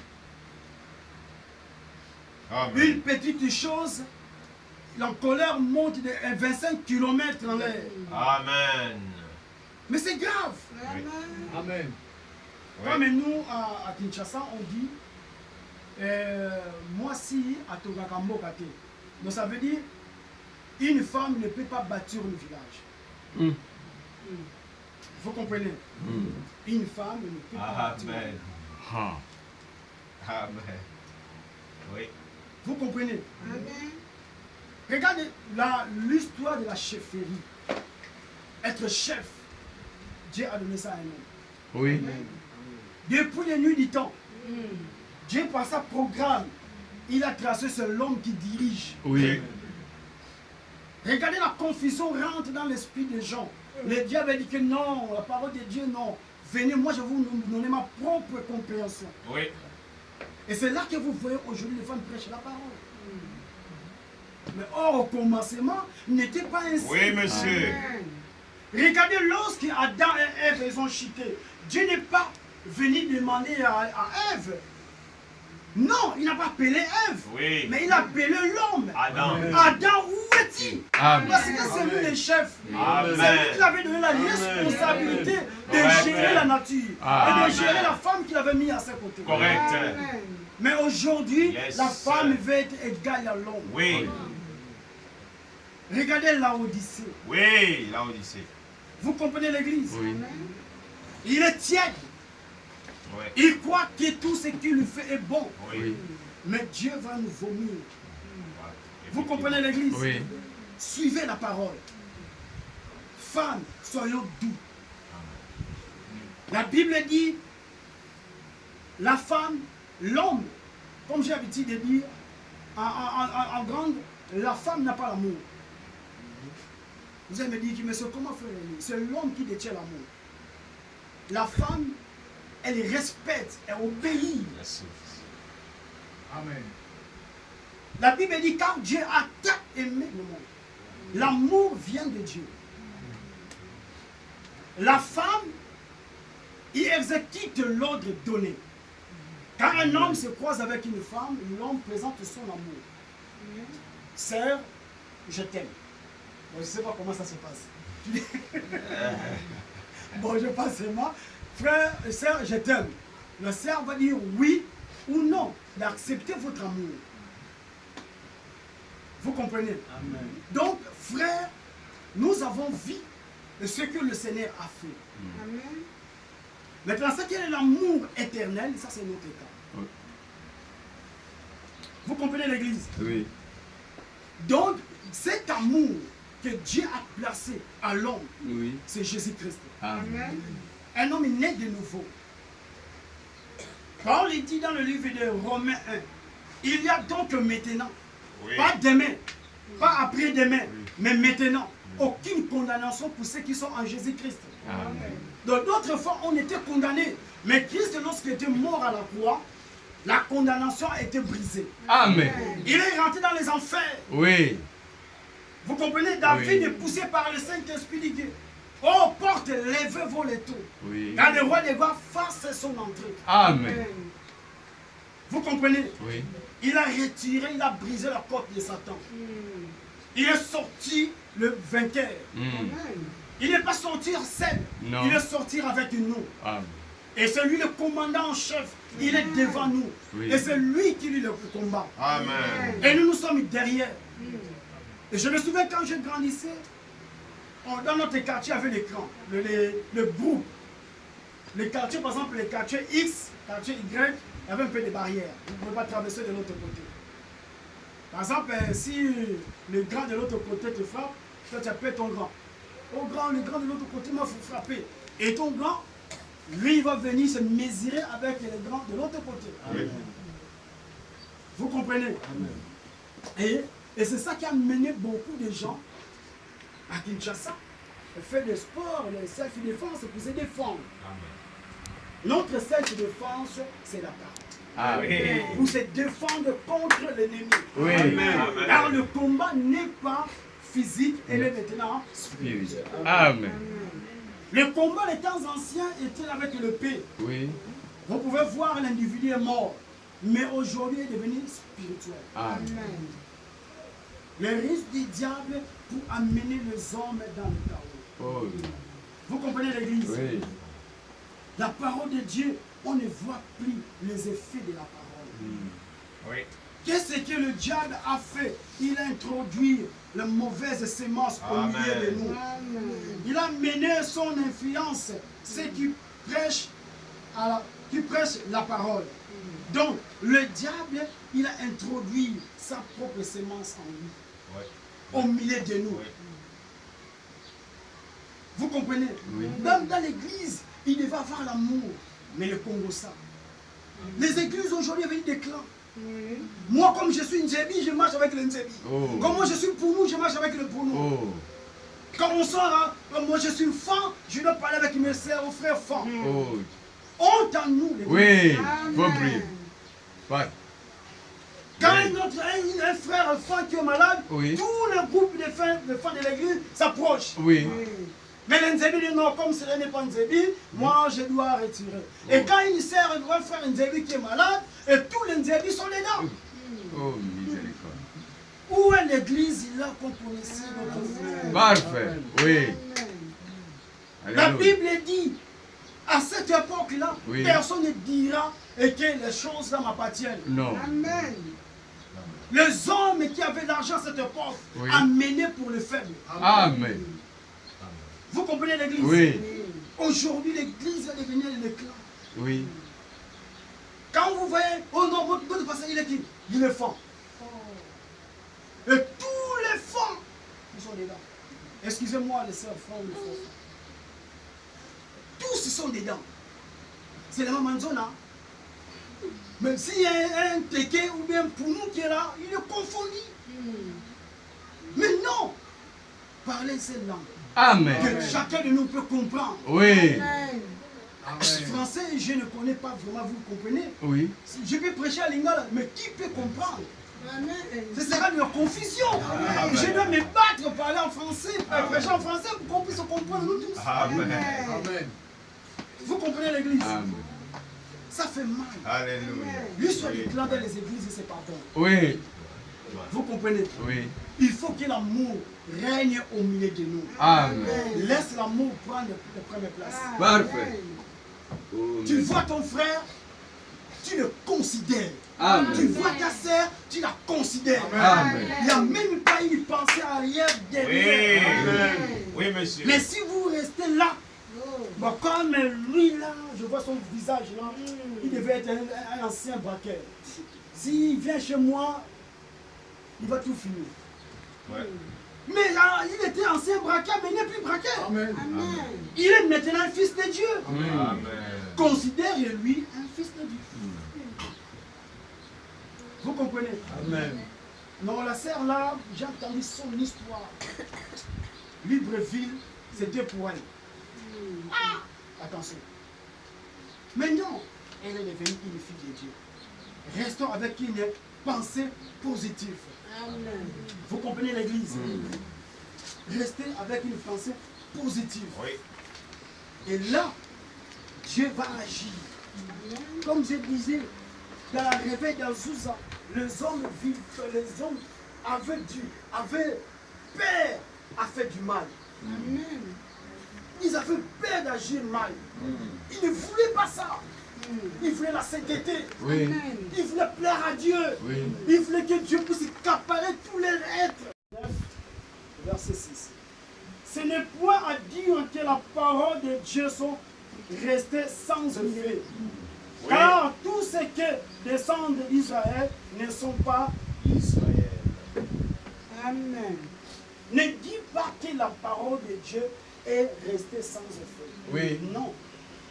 Amen. une petite chose, la colère monte de 25 km en l'air. Amen. Mais c'est grave. Amen. Comme nous, à Kinshasa, on dit moi si à Togakambo Kate. Donc ça veut dire une femme ne peut pas bâtir le village. Vous comprenez? Une femme ne peut pas bâtir. Amen. Ah. Amen. Oui. Vous comprenez? Regardez l'histoire de la chefferie. Être chef, Dieu a donné ça à un homme. Oui. Depuis les nuits du temps, Dieu par sa programme, il a tracé c'est l'homme qui dirige. Oui. Regardez la confusion rentre dans l'esprit des gens. Le diable a dit que non, la parole de Dieu, non. Venez, moi je vais vous donner ma propre compréhension. Oui. Et c'est là que vous voyez aujourd'hui les femmes prêcher la parole. Mais or, au commencement, il n'était pas ainsi. Oui, monsieur. Amen. Regardez, lorsque Adam et Ève ils ont chuté, Dieu n'est pas venu demander à Ève. Non, il n'a pas appelé Ève. Oui. Mais il a appelé l'homme. Adam. Adam, où est-il? Amen. Parce que c'est lui le chef. Amen. C'est lui qui avait donné la responsabilité de Correct. gérer la nature et Amen. de gérer la femme qu'il avait mis à ses côtés. Correct. Amen. Mais aujourd'hui, Yes, la femme sir. veut être égale à l'homme. Oui. Regardez l'Odyssée. Oui, la Odyssée. Vous comprenez l'église? Oui. Il est tiède. Oui. Il croit que tout ce qu'il lui fait est bon. Oui. Mais Dieu va nous vomir. Vous Effectivement. comprenez l'église? Oui. Suivez la parole. Femmes, soyons doux. La Bible dit, la femme, l'homme, comme j'ai l'habitude de dire, en grande, la femme n'a pas l'amour. Vous allez me dire, mais comment faire? C'est l'homme qui détient l'amour. La femme, elle respecte, elle obéit. Yes. Amen. La Bible dit, car Dieu a tant aimé le monde. L'amour vient de Dieu. La femme, il exécute l'ordre donné. Quand un homme se croise avec une femme, l'homme présente son amour. Sœur, je t'aime. Bon, je ne sais pas comment ça se passe. Bon, je passe moi. Frère, sœur, je t'aime. Le sœur va dire oui ou non, d'accepter votre amour. Vous comprenez? Amen. Donc, frère, nous avons vu ce que le Seigneur a fait. Amen. Maintenant, ce qui est l'amour éternel, ça c'est notre cas. Oui. Vous comprenez l'église? Oui. Donc, cet amour que Dieu a placé à l'homme, Oui. c'est Jésus-Christ. Amen. Amen. Un homme est né de nouveau. Paul dit dans le livre de Romains 1, il y a donc maintenant, Oui. pas demain, pas après-demain, mais maintenant, aucune condamnation pour ceux qui sont en Jésus-Christ. Amen. Donc d'autres fois, on était condamnés. Mais Christ, lorsqu'il était mort à la croix, la condamnation a été brisée. Amen. Il est rentré dans les enfers. Oui. Vous comprenez, David Oui. est poussé par le Saint-Esprit de Dieu. Oh, porte, levez vos létaux. Oui. Quand le roi des rois fasse son entrée. Amen. Vous comprenez? Oui. Il a retiré, il a brisé la côte de Satan. Il est sorti le vainqueur. Mm. Il n'est pas sorti seul. Non. Il est sorti avec nous. Amen. Et c'est lui le commandant en chef. Il est devant nous. Oui. Et c'est lui qui lit le combat. Amen. Et nous, nous sommes derrière. Et je me souviens quand je grandissais, dans notre quartier, il y avait l'écran, le groupe. Les quartiers, par exemple, les quartiers X, quartier Y, il y avait un peu de barrières. Vous ne pouvez pas traverser de l'autre côté. Par exemple, si le grand de l'autre côté te frappe, toi tu appelles ton grand. Oh grand, le grand de l'autre côté m'a frapper. Et ton grand, lui, il va venir se mesurer avec le grand de l'autre côté. Oui. Vous comprenez? Et c'est ça qui a mené beaucoup de gens à Kinshasa. Faire des sports, les self-défense pour se défendre. Notre self-défense, c'est la parole. Amen. Pour se défendre contre l'ennemi. Oui. Amen. Car le combat n'est pas physique, elle est maintenant Spirituel. Amen. Le combat des temps anciens était avec le paix. Oui. Vous pouvez voir l'individu est mort, mais aujourd'hui il est devenu spirituel. Amen. Le risque du diable pour amener les hommes dans le chaos. Oh. Vous comprenez l'église? Oui. La parole de Dieu, on ne voit plus les effets de la parole. Oui. Qu'est-ce que le diable a fait? Il a introduit les mauvaises semences au Amen. milieu de nous. Il a mené son influence, ceux qui prêchent la parole. Donc, le diable, il a introduit sa propre semence en lui, Oui. au milieu de nous. Oui. Vous comprenez? Oui. Même dans l'église, il devait avoir l'amour. Mais le Congo, ça. Les églises aujourd'hui avaient des clans. Moi, comme je suis une Nzebi, je marche avec le Nzebi. Oh. Comme moi, je suis pour nous, je marche avec le pour nous. Oh. Quand on sort, moi, je suis fan, je dois parler avec mes sœurs, aux frères fans. Oh. Honte en nous, les Oui. Amen. Faut prier. Ouais. Quand un frère enfant qui est malade, tout le groupe de femmes de l'église s'approche. Oui. Mais le Nzébi dit non, comme ce n'est pas Nzébi, moi je dois retirer. Et quand une sœur doit faire un Nzébi qui est malade, et tous les Nzébi sont dedans. Oh, miséricorde. Où est l'église là qu'on connaissait notre frère? Parfait. Oui. La Bible dit, à cette époque-là, personne ne dira que les choses là m'appartiennent. Non. Amen. Les hommes qui avaient l'argent à cette époque amenaient pour les faibles. Amen. Vous comprenez l'église? Oui. Aujourd'hui, l'église est devenue un éclat. Oui. Quand vous voyez, oh non, votre pasteur, il est qui? Il est fond. Et tous les fonds, ils sont dedans. Excusez-moi, les sœurs, fonds, les fonds. Tous ils sont dedans. C'est la même zone. Même s'il y a un téké ou bien un pounou qui est là, il est confondu. Mais non, parlez cette langue. Amen. Que chacun de nous peut comprendre. Oui. Amen. Français, je ne connais pas vraiment, vous comprenez? Oui. Je peux prêcher à l'ingala, mais qui peut comprendre? Ce sera une confusion. Amen. Je dois me battre pour parler en français, prêcher en français pour qu'on puisse comprendre nous tous. Amen. Amen. Vous comprenez l'église? Amen. Ça fait mal. Alléluia. L'histoire du clan dans les églises, c'est pardon. Oui. Vous comprenez? Oui. Il faut que l'amour règne au milieu de nous. Amen. Laisse l'amour prendre la première place. Parfait. Tu vois ton frère, tu le considères. Amen. Tu vois ta sœur, tu la considères. Amen. Il n'y a même pas une pensée arrière derrière. Oui, monsieur. Mais si vous restez là, bon, comme lui là, je vois son visage là, il devait être un ancien braqueur. S'il vient chez moi, il va tout finir. Ouais. Mais là, il était ancien braqueur, mais il n'est plus braqueur. Amen. Amen. Il est maintenant un fils de Dieu. Amen. Considère-lui un fils de Dieu. Vous comprenez? Amen. Non, la sœur là, j'ai entendu son histoire. Libreville, c'était pour elle. Ah, attention. Maintenant, elle est devenue une fille de Dieu. Restons avec une pensée positive. Amen. Vous comprenez l'église? Restez avec une pensée positive. Oui. Et là, Dieu va agir. Comme je disais, dans la réveil d'Azusa, les hommes vivent, les hommes avaient peur à faire du mal. Amen. Ils avaient peur d'agir mal. Ils ne voulaient pas ça. Ils voulaient la sainteté. Oui. Ils voulaient plaire à Dieu. Oui. Ils voulaient que Dieu puisse accaparer tous les êtres. Verset 6. Ce n'est point à dire que la parole de Dieu sont restées sans effet. Oui. Car tous ceux qui descendent d'Israël ne sont pas Israël. Amen. Ne dis pas que la parole de Dieu est restée sans effet. Oui. Non.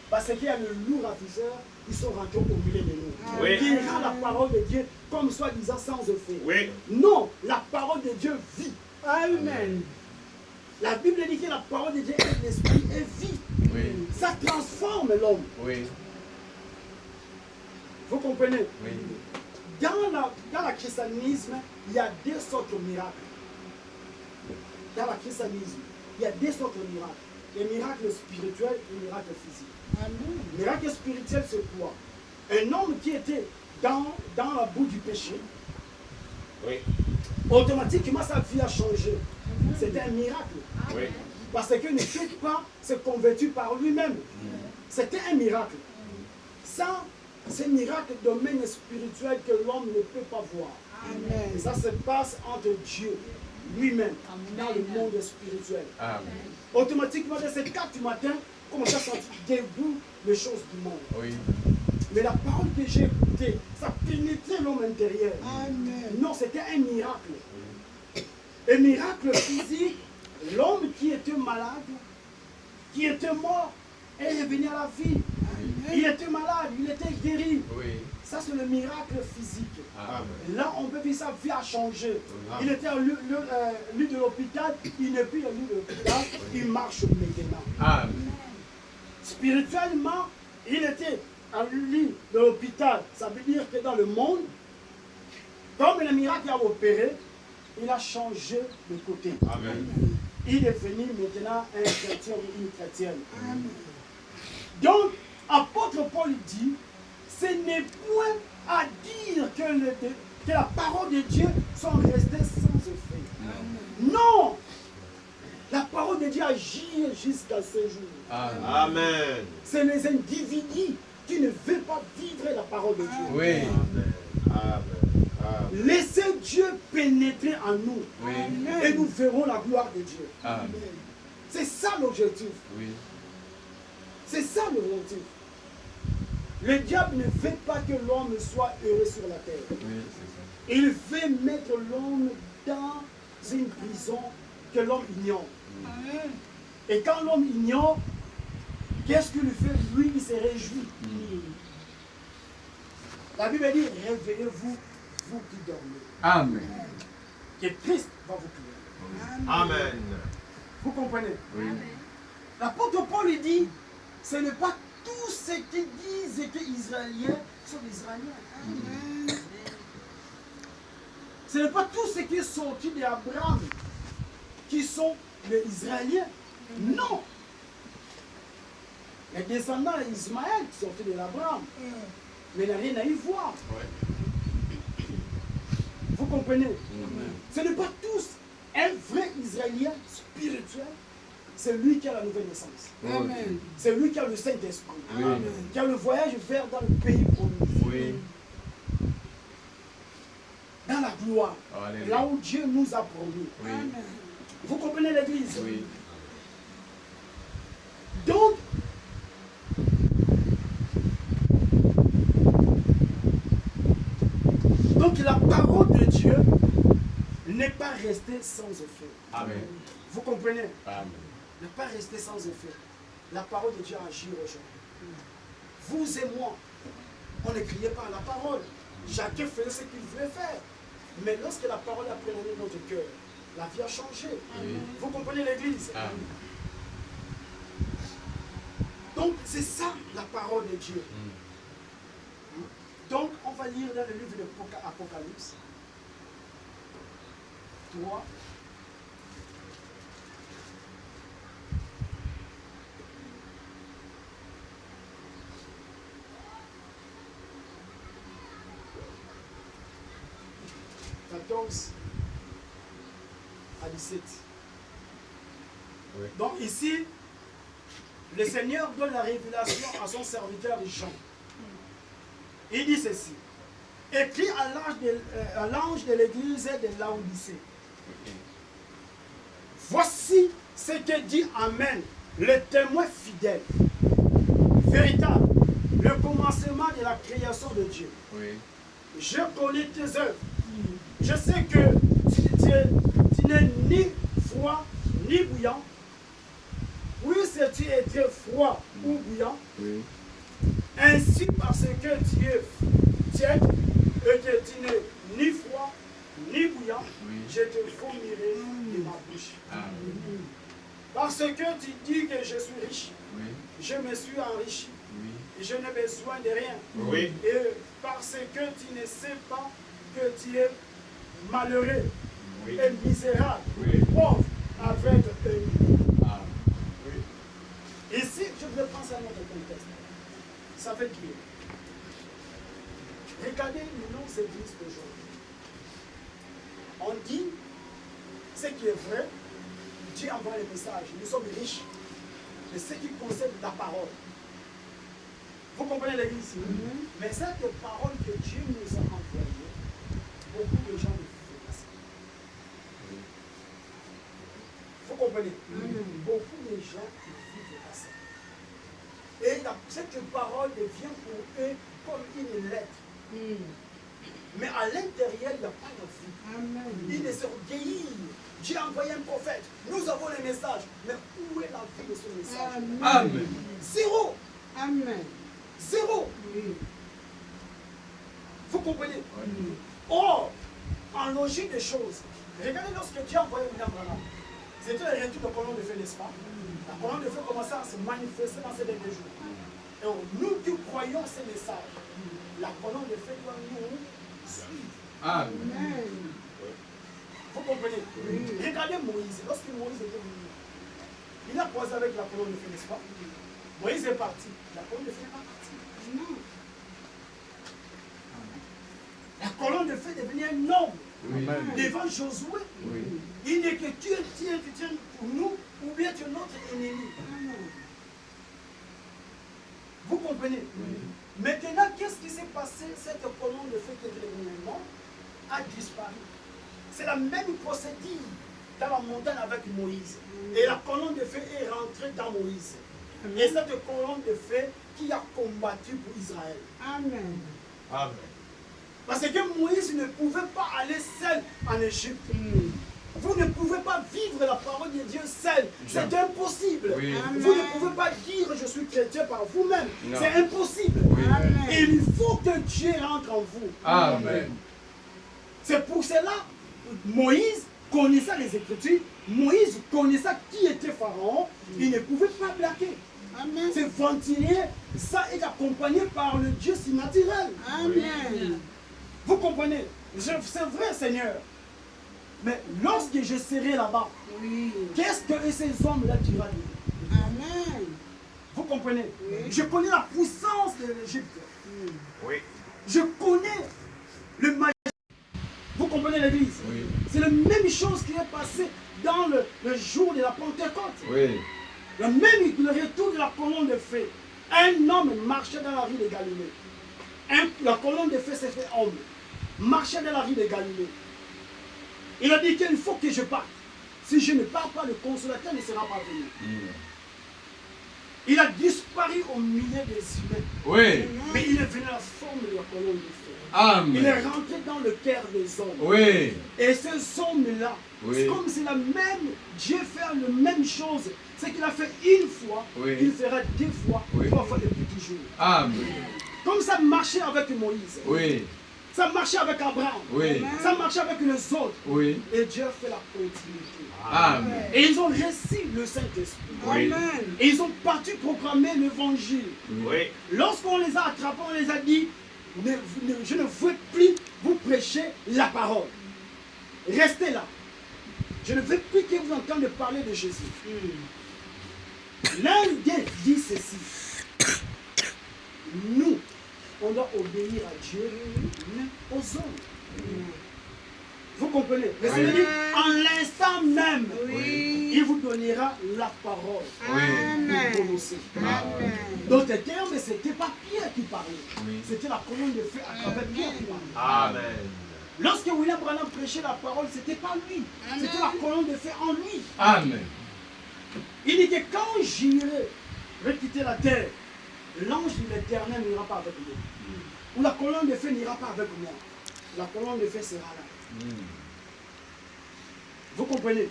Parce qu'il y a le lourd ravisseur, ils sont rentrés au milieu de nous. Oui. Qui rend la parole de Dieu comme soi-disant sans effet. Oui. Non, la parole de Dieu vit. Amen. La Bible dit que la parole de Dieu est l'esprit et vit. Oui. Ça transforme l'homme. Oui. Vous comprenez? Oui. Dans le christianisme, il y a deux sortes de miracles. Dans le christianisme, il y a deux sortes de miracles. Les miracles spirituels et les miracles physiques. Le miracle spirituel, c'est quoi? Un homme qui était dans la boue du péché, Oui. automatiquement sa vie a changé. C'était un miracle. Oui. Parce qu'il n'était pas se converti par lui-même. C'était un miracle. Ça, c'est un miracle de domaine spirituel que l'homme ne peut pas voir. Amen. Ça se passe entre Dieu lui-même dans le monde spirituel. Amen. Automatiquement, dans ces 4 du matin, commence à sentir dégoût les choses du monde. Oui. Mais la parole que j'ai écoutée, ça pénétrait l'homme intérieur. Amen. Non, c'était un miracle. Un miracle physique, l'homme qui était malade, qui était mort, est revenu à la vie. Oui. Il était malade, il était guéri. Oui. Ça, c'est le miracle physique. Amen. Là, on peut dire sa vie a changé. Amen. Il était à lui de l'hôpital, il n'est plus à lui de l'hôpital, il marche maintenant. Amen. Spirituellement, il était à lui de l'hôpital. Ça veut dire que dans le monde, Comme le miracle a opéré, il a changé de côté. Amen. Il est devenu maintenant un chrétien ou une chrétienne. Donc, apôtre Paul dit, ce n'est point à dire que la parole de Dieu sont restées sans effet. Non! La parole de Dieu agit jusqu'à ce jour. Amen. C'est les individus qui ne veulent pas vivre la parole de Dieu. Oui. Amen. Amen. Amen. Laissez Dieu pénétrer en nous. Oui. Et nous verrons la gloire de Dieu. Amen. C'est ça l'objectif. Oui. C'est ça l'objectif. Le diable ne veut pas que l'homme soit heureux sur la terre. Oui, c'est ça. Il veut mettre l'homme dans une prison que l'homme ignore. Et quand l'homme ignore, qu'est-ce qu'il fait? Lui, il se réjouit. La Bible dit, réveillez-vous, vous qui dormez. Amen. Que Christ va vous créer. Amen. Vous comprenez? Oui. L'apôtre Paul dit, ce n'est pas tous ceux qui disent que les Israéliens sont des Israéliens. Ce n'est pas tous ceux qui sont sortis d'Abraham qui sont les Israéliens. Non. Les descendants d'Ismaël qui sont sortis de l'Abraham. Mais il n'a rien à y voir. Vous comprenez? Ce n'est pas tous un vrai Israélien spirituel. C'est lui qui a la nouvelle naissance. Amen. C'est lui qui a le Saint-Esprit. Oui. Qui a le voyage vers dans le pays promis. Oui. Dans la gloire. Alléluia. Là où Dieu nous a promis. Oui. Vous comprenez l'Église? Oui. Donc, la parole de Dieu n'est pas restée sans effet. Amen. Vous comprenez? Amen. N'est pas restée sans effet. La parole de Dieu agit aujourd'hui. Vous et moi, on ne criait pas à la parole. Chacun faisait ce qu'il voulait faire. Mais lorsque la parole a pris dans notre cœur, la vie a changé. Oui. Vous comprenez l'Église? Amen. Donc, c'est ça la parole de Dieu. Donc, on va lire dans le livre de l'Apocalypse 3. À 17. Oui. Donc ici, le Seigneur donne la révélation à son serviteur Jean. Il dit ceci. Écrit à l'ange de l'église de Laodicée. Voici ce que dit Amen, le témoin fidèle, véritable, le commencement de la création de Dieu. Oui. Je connais tes œuvres. Je sais que tu n'es ni froid ni bouillant. Oui, si tu es très froid ou bouillant, Oui. ainsi parce que tu es tiède et que tu n'es ni froid ni bouillant, Oui. je te vomirai de ma bouche. Amen. Parce que tu dis que je suis riche, Oui. je me suis enrichi Oui. et je n'ai besoin de rien. Oui. Et parce que tu ne sais pas que tu es malheureux Oui. et misérable, Oui. pauvre, avec eux. Amen. Ici, je vais penser à notre contexte. Ça fait dire. Regardez le nom de cette église d'aujourd'hui. On dit ce qui est vrai, Dieu envoie le message. Nous sommes riches de ce qui concerne la parole. Vous comprenez l'église? Mais cette parole que Dieu nous a envoyée, beaucoup de gens ne vivent pas ça. Vous comprenez? Beaucoup de gens ne vivent pas ça. Et cette parole devient pour eux comme une lettre. Mais à l'intérieur, il n'y a pas de vie. Ils ne s'orgueillissent. Dieu a envoyé un prophète. Nous avons les messages. Mais où est la vie de ce message? Amen. Zéro. Amen. Zéro. Oui. Vous comprenez? Or, en logique des choses, regardez lorsque Dieu a envoyé William Branham. C'était le retour de colonne de feu, n'est-ce pas? La colonne de feu commençait à se manifester dans ces derniers jours. Et nous qui croyons ces messages, la colonne de feu doit nous suivre. Amen. Vous comprenez? Regardez Moïse. Lorsque Moïse était venu, il a croisé avec la colonne de feu, n'est-ce pas? Moïse est parti. La colonne de feu n'est pas partie. Non. La colonne de feu devenait un homme devant Josué. Il dit que tu tiens pour nous ou bien tu es notre ennemi. Vous comprenez? Maintenant, qu'est-ce qui s'est passé? Cette colonne de feu qui est devenue un homme a disparu. C'est la même procédure dans la montagne avec Moïse. Et la colonne de feu est rentrée dans Moïse. Et cette colonne de feu qui a combattu pour Israël. Amen. Amen. Parce que Moïse ne pouvait pas aller seul en Égypte. Vous ne pouvez pas vivre la parole de Dieu seul. C'est impossible. Oui. Vous ne pouvez pas dire je suis chrétien par vous-même. C'est impossible. Oui. Et il faut que Dieu rentre en vous. Amen. C'est pour cela Moïse connaissait les Écritures. Moïse connaissait qui était Pharaon. Il ne pouvait pas blaguer. C'est ventilé, ça est accompagné par le Dieu si naturel. Amen. Vous comprenez? C'est vrai, Seigneur. Mais lorsque je serai là-bas, qu'est-ce que ces hommes-là diront? Amen. Vous comprenez? Je connais la puissance de l'Égypte. Oui. Je connais le majesté. Vous comprenez l'Église? C'est la même chose qui est passée dans le jour de la Pentecôte. Le retour de la colonne de feu. Un homme marchait dans la rue de Galilée. La colonne de feu s'est fait homme. Marchait dans la rue de Galilée. Il a dit qu'il faut que je parte. Si je ne pars pas, le consolateur ne sera pas venu. Il a disparu au milieu des humains. Mais il est venu à la forme de la colonne de feu. Amen. Il est rentré dans le cœur des hommes. Et ces hommes-là, c'est comme si la même Dieu fait la même chose. Ce qu'il a fait une fois, il fera deux fois, trois fois depuis toujours. Amen. Comme ça marchait avec Moïse. Ça marchait avec Abraham. Ça marchait avec les autres. Et Dieu fait la continuité. Amen. Et ils ont reçu le Saint-Esprit. Amen. Et ils ont parti proclamer l'évangile. Lorsqu'on les a attrapés, on les a dit, je ne veux plus vous prêcher la parole. Restez là. Je ne veux plus que vous entendiez parler de Jésus. L'un d'eux dit ceci. Nous, on doit obéir à Dieu, mais aux hommes. Vous comprenez? Le Seigneur dit, en l'instant même, il vous donnera la parole pour prononcer. D'autres termes, ce n'était pas Pierre qui parlait. C'était la colonne de feu à travers Pierre qui parlait. Amen. Lorsque William Branham prêchait la parole, ce n'était pas lui. C'était la colonne de feu en lui. Amen. Il dit que quand j'irai quitter la terre, l'ange de l'Éternel n'ira pas avec moi. Ou la colonne de feu n'ira pas avec moi. La colonne de feu sera là. Vous comprenez?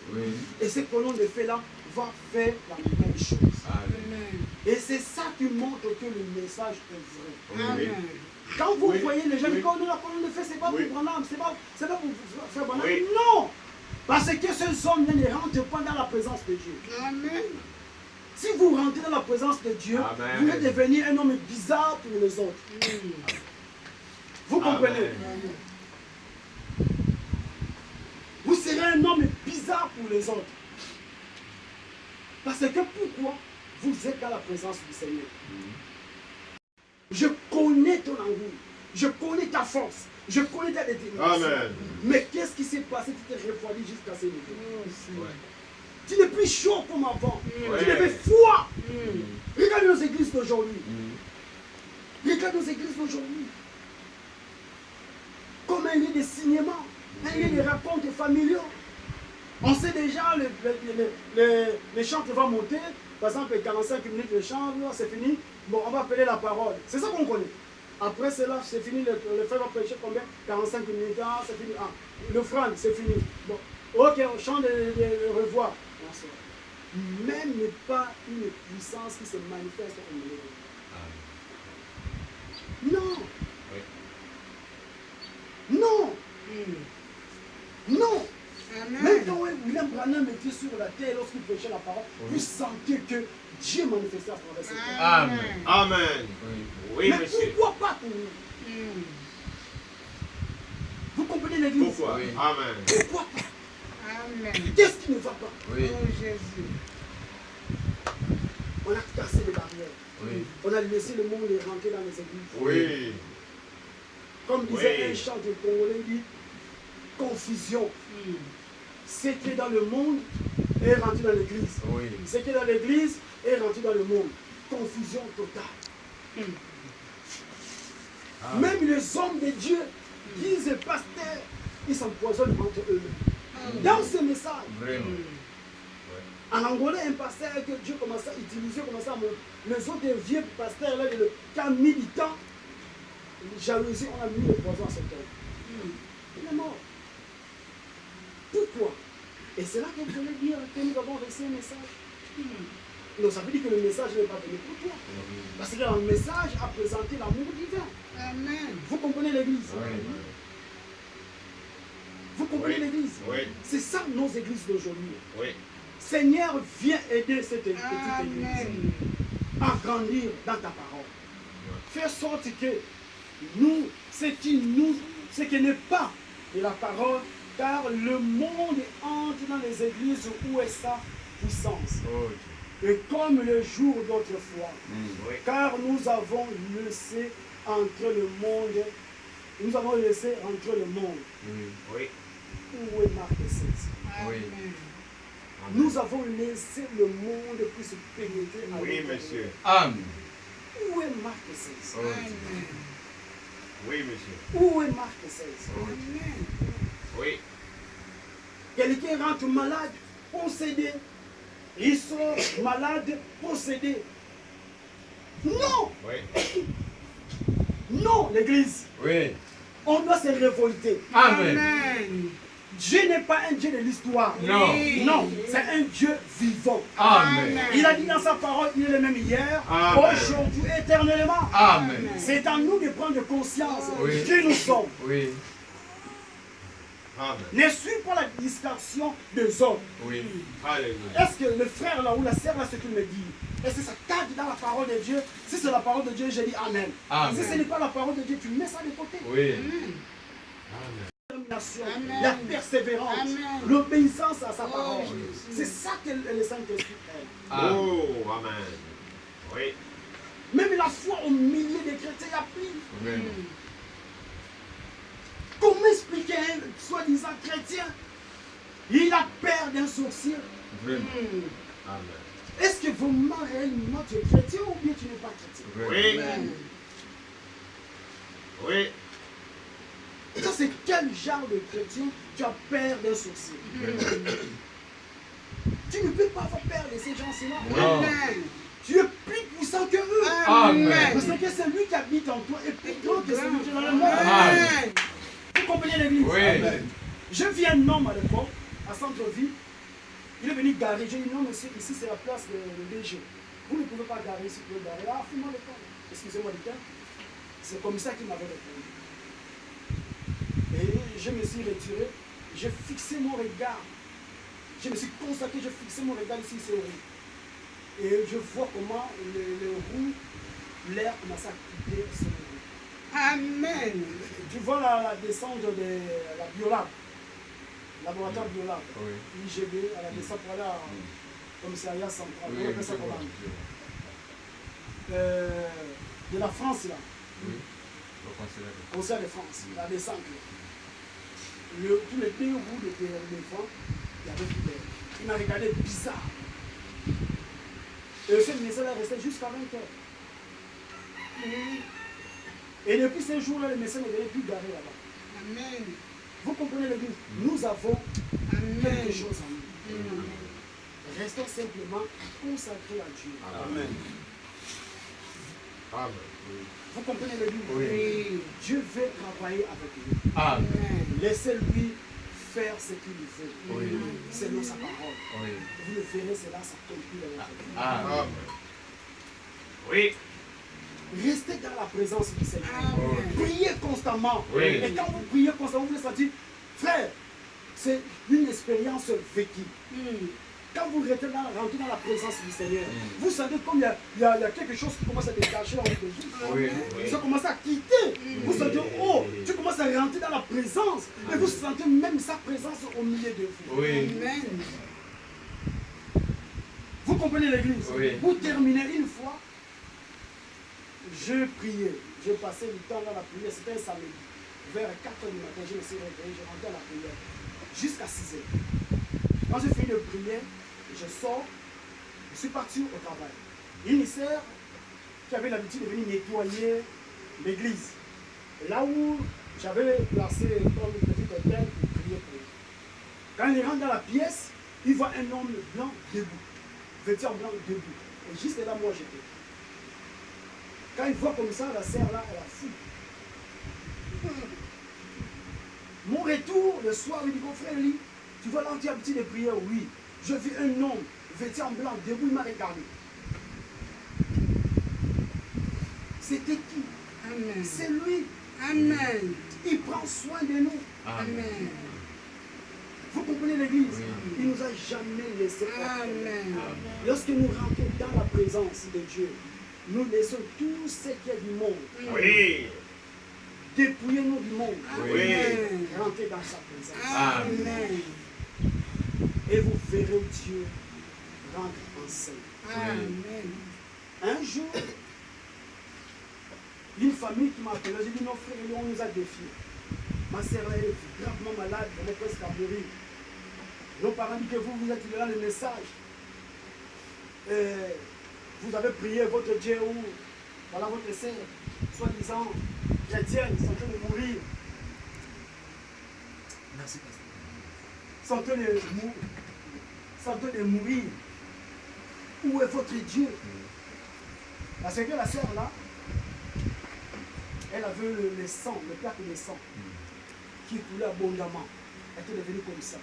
Et cette colonne de feu-là va faire la même chose. Amen. Et c'est ça qui montre que le message est vrai. Amen. Quand vous voyez les gens qui disent la colonne de feu, c'est pas pour Branham, c'est pas pour faire Branham. Non! Parce que ces hommes ne rentrent pas dans la présence de Dieu. Amen. Si vous rentrez dans la présence de Dieu, vous allez devenir un homme bizarre pour les autres. Vous comprenez? Amen. Vous serez un homme bizarre pour les autres. Parce que pourquoi vous êtes dans la présence du Seigneur? Je connais ton amour. Je connais ta force. Je connais ta détermination. Amen. Mais qu'est-ce qui s'est passé? Tu t'es refroidi jusqu'à ce niveau. Tu n'es plus chaud comme avant. Tu n'es plus froid. Regarde nos églises d'aujourd'hui. Regarde nos églises d'aujourd'hui. Comme un lieu de cinéma. Un lieu de racontes familiaux. On sait déjà, les chants vont monter. Par exemple, 45 minutes de chant, c'est fini. Bon, on va appeler la parole. C'est ça qu'on connaît. Après cela, c'est fini. Le frère va prêcher combien? 45 minutes. Ah, c'est fini. Ah, l'offrande, c'est fini. Bon, ok, on chante de revoir. Même n'est pas une puissance qui se manifeste au milieu. Non. Non. Non. Amen. Même quand William Branham était sur la terre, lorsqu'il prêchait la parole, vous sentez que Dieu manifestait à travers cette parole. Amen. Amen. Oui, mais monsieur. Pourquoi pas pour nous? Vous comprenez? l'église? Pourquoi? Amen. Pourquoi? Amen. Qu'est-ce qui ne va pas? Oui. Oh Jésus. On a cassé les barrières. Oui. On a laissé le monde rentrer dans les églises. Oui. Comme disait Oui. un chant de Congolais, il dit confusion. Ce qui est dans le monde est rentré dans l'église. Oui. Ce qui est dans l'église est rentré dans le monde. Confusion totale. Ah. Même les hommes de Dieu disent pasteurs, ils s'empoisonnent entre eux-mêmes. Dans ce message, Vraiment. en Angolais, un pasteur que Dieu commençait à utiliser, commençait à les autres vieux pasteurs, là, le cas militant, jalousie, on a mis le poison à cet homme. Il est mort. Pourquoi? Et c'est là que vous voulez dire que nous avons reçu un message. Donc ça veut dire que le message n'est pas venu pour toi. Parce que le message a présenté l'amour divin. Amen. Vous comprenez l'église? Oui. Vous comprenez Oui. l'église? Oui. C'est ça nos églises d'aujourd'hui. Oui. Seigneur, viens aider cette petite église Amen. à grandir dans ta parole. Fais sorte que nous, ce qui n'est pas de la parole, car le monde entre dans les églises où est sa puissance. Oh, Et comme le jour d'autrefois, Oui. car nous avons laissé entrer le monde, nous avons laissé entrer le monde. oui. Oui. Où est Marc 16? Oui. Amen. Nous avons laissé le monde pour se pénétrer à Oui, l'intérieur. monsieur. Amen. Où est Marc 16? Oh, Amen. Oui, monsieur. Où est Marc 16? Amen. Oui. Quelqu'un rentre malade, possédé. Il sort malade, possédé. Non! Oui. Non, l'église. oui. On doit se révolter. Amen. Amen. Dieu n'est pas un Dieu de l'histoire. Non. Non, c'est un Dieu vivant. Amen. Il a dit dans sa parole, il est le même hier, Amen. aujourd'hui, éternellement. Amen. C'est à nous de prendre conscience Oui. qui nous sommes. Oui. Amen. Ne suis pas la distraction des hommes. Oui. Alléluia. Est-ce que le frère là ou la sœur là, ce qu'il me dit, est-ce que ça cadre dans la parole de Dieu? Si c'est la parole de Dieu, je dis Amen. Amen. Si ce n'est pas la parole de Dieu, tu mets ça de côté. Oui. Amen. La détermination, Amen. la persévérance, Amen. l'obéissance à sa Oh, parole. Jésus. C'est ça que le Saint-Esprit aime. Amen. Oh, amen. Oui. Même la foi au milieu des chrétiens, il y a pire. Vraiment. Comment expliquer un soi-disant chrétien? Il a peur d'un sorcier. Vraiment. Amen. Est-ce que vraiment réellement tu es chrétien ou bien tu n'es pas chrétien? Oui. Amen. Oui. Et ça, c'est quel genre de chrétien tu as peur d'un sorcier? Tu ne peux pas avoir peur de ces gens-là. Non. Amen. Tu es plus puissant que eux. Amen. Parce que c'est lui qui habite en toi et plus grand que celui qui est dans le monde. Amen. Vous comprenez l'église? Oui. Amen. Je vis un homme à l'époque, à Centre-Ville. Il est venu garer. J'ai dit non, monsieur, ici c'est la place de DG. Vous ne pouvez pas garer ici, vous pouvez garer là. Fais-moi le temps. Excusez-moi du temps. C'est comme ça qu'il m'avait répondu. Et je me suis retiré. J'ai fixé mon regard. Je me suis consacré, j'ai fixé mon regard ici, c'est rouge. Et je vois comment le roux, l'air commence à quitter ce roux. Amen. Tu vois la descente de la Biolab, laboratoire Biolab, Oui. IGB, à la descente pour aller au commissariat central. Oui. On appelle ça comment? De la France, là, Oui. Au conseil de- conseil de France, la descente. Là. Tous les deux roues de l'éléphant, il y avait plus d'air. Il m'a regardé bizarre. Et ce message est resté jusqu'à 20 heures. Et depuis ces jours-là, le message ne venait plus garer là-bas. Amen. Vous comprenez l'église? Nous avons quelque Amen. chose en nous. Restons simplement consacrés à Dieu. Amen. Amen. Vous comprenez l'église? Oui. Dieu veut travailler avec nous. Amen. Amen. Laissez-lui faire ce qu'il veut. Oui. Selon sa parole. Oui. Vous le verrez, cela s'accomplit dans votre vie. Amen. Amen. Oui. Restez dans la présence du Seigneur. Amen. Priez constamment. Oui. Et quand vous priez constamment, vous allez sentir, frère, c'est une expérience vécue. quand vous rentrez dans la présence du Seigneur, vous sentez comme il y a quelque chose qui commence à dégager dans votre vie. Vous commencez à quitter. Vous sentez, oh, tu commences à rentrer dans la présence. Et vous sentez même sa présence au milieu de vous. Amen. Vous comprenez l'église? Vous terminez une fois, je priais. J'ai passé du temps dans la prière. C'était un samedi. Vers 4h du matin, je me suis réveillé, je rentrais à la prière. Jusqu'à 6h. Quand j'ai fini de prier, je sors, je suis parti au travail. Il y a une sœur qui avait l'habitude de venir nettoyer l'église. Là où j'avais placé comme une petite hôtel pour prier pour eux. Quand il rentre dans la pièce, il voit un homme blanc debout. Vêtu en blanc debout. Et juste là, moi j'étais. Quand il voit comme ça, la sœur là, elle a fou. Mon retour, le soir, il dit, mon frère, lui, tu vois là où tu as l'habitude de prier? Oui. Je vis un homme vêtu en blanc debout, il m'a regardé. C'était qui? Amen. C'est lui. Amen. Il prend soin de nous. Amen. Vous comprenez l'église? Il ne nous a jamais laissé. Amen. Lorsque nous rentrons dans la présence de Dieu, nous laissons tout ce qui est du monde. Oui. Dépouillez-nous du monde. Amen. Rentrez dans sa présence. Amen. Et vous verrez Dieu rendre en scène. Amen. Un jour, une famille qui m'a appelé, j'ai dit non frère, on nous a défiés. Ma sœur est gravement malade, elle est presque à mourir. Nos parents disent que vous êtes là le message. Vous avez prié votre Dieu ou voilà votre sœur, soi-disant chrétienne, sont en train de mourir. Merci, pasteur. Sont en train de mourir. Où est votre Dieu? Parce que la sœur là, elle avait le sang, le plaque de sang, qui coulait abondamment. Elle était devenue comme ça.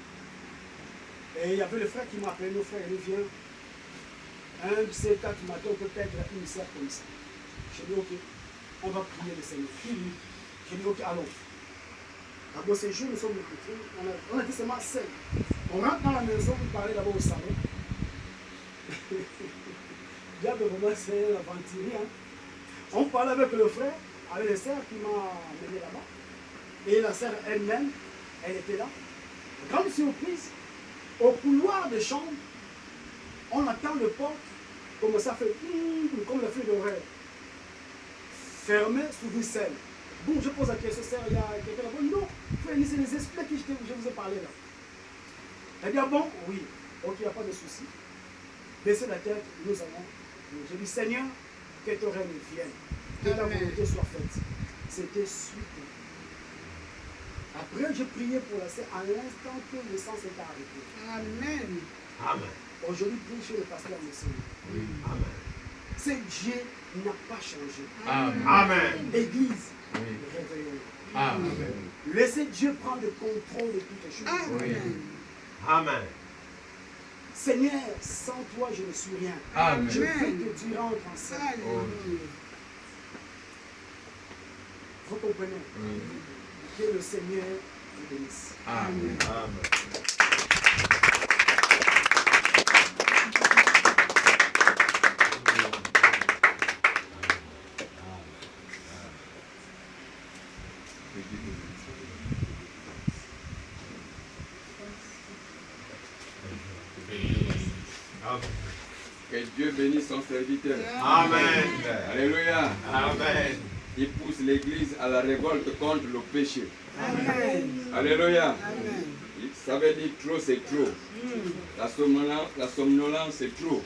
Et il y avait le frère qui m'a appelé, nos frères, il vient. Un de ces 4 matins, on peut perdre une sœur comme ça. Je dis, ok, on va prier le Seigneur. Je dis, ok, allons. D'abord, ces jours, nous sommes petits. On a dit seulement 5. On rentre dans la maison, on parlait d'abord au salon. Diable, vraiment, c'est l'aventurier. Hein? On parlait avec le frère, avec les sœurs qui m'ont amené là-bas. Et la sœur elle-même, elle était là. Grande surprise, au couloir de chambre, on attend le porte, comme ça fait, comme le feu d'horaire. Fermé, sous celle. Bon, je pose la question, sœur, il y a quelqu'un là-bas? Non, frère, c'est les esprits que je vous ai parlé là. Elle dit, ah bon? Oui. Ok, il n'y a pas de souci. Baissez la tête, nous allons. Je dis, Seigneur, que ton règne vienne, que ta volonté soit faite. C'était suite. Après, je priais pour la sœur à l'instant que le sang s'est arrêté. Amen. Amen. Aujourd'hui, prie chez le pasteur Messonnier. Oui. Amen. Ce Dieu n'a pas changé. Amen. Amen. Église, réveillons-nous. Amen. Laissez Dieu prendre le contrôle de toutes les choses. Amen. Amen. Seigneur, sans toi, je ne suis rien. Amen. Je veux que tu rentres en scène. Alléluia. Vous comprenez? Oui. Que le Seigneur vous bénisse. Amen. Amen. Que Dieu bénisse son serviteur. Amen. Alléluia. Amen. Il pousse l'Église à la révolte contre le péché. Amen. Alléluia. Amen. Ça veut dire trop, c'est trop. La somnolence, c'est trop.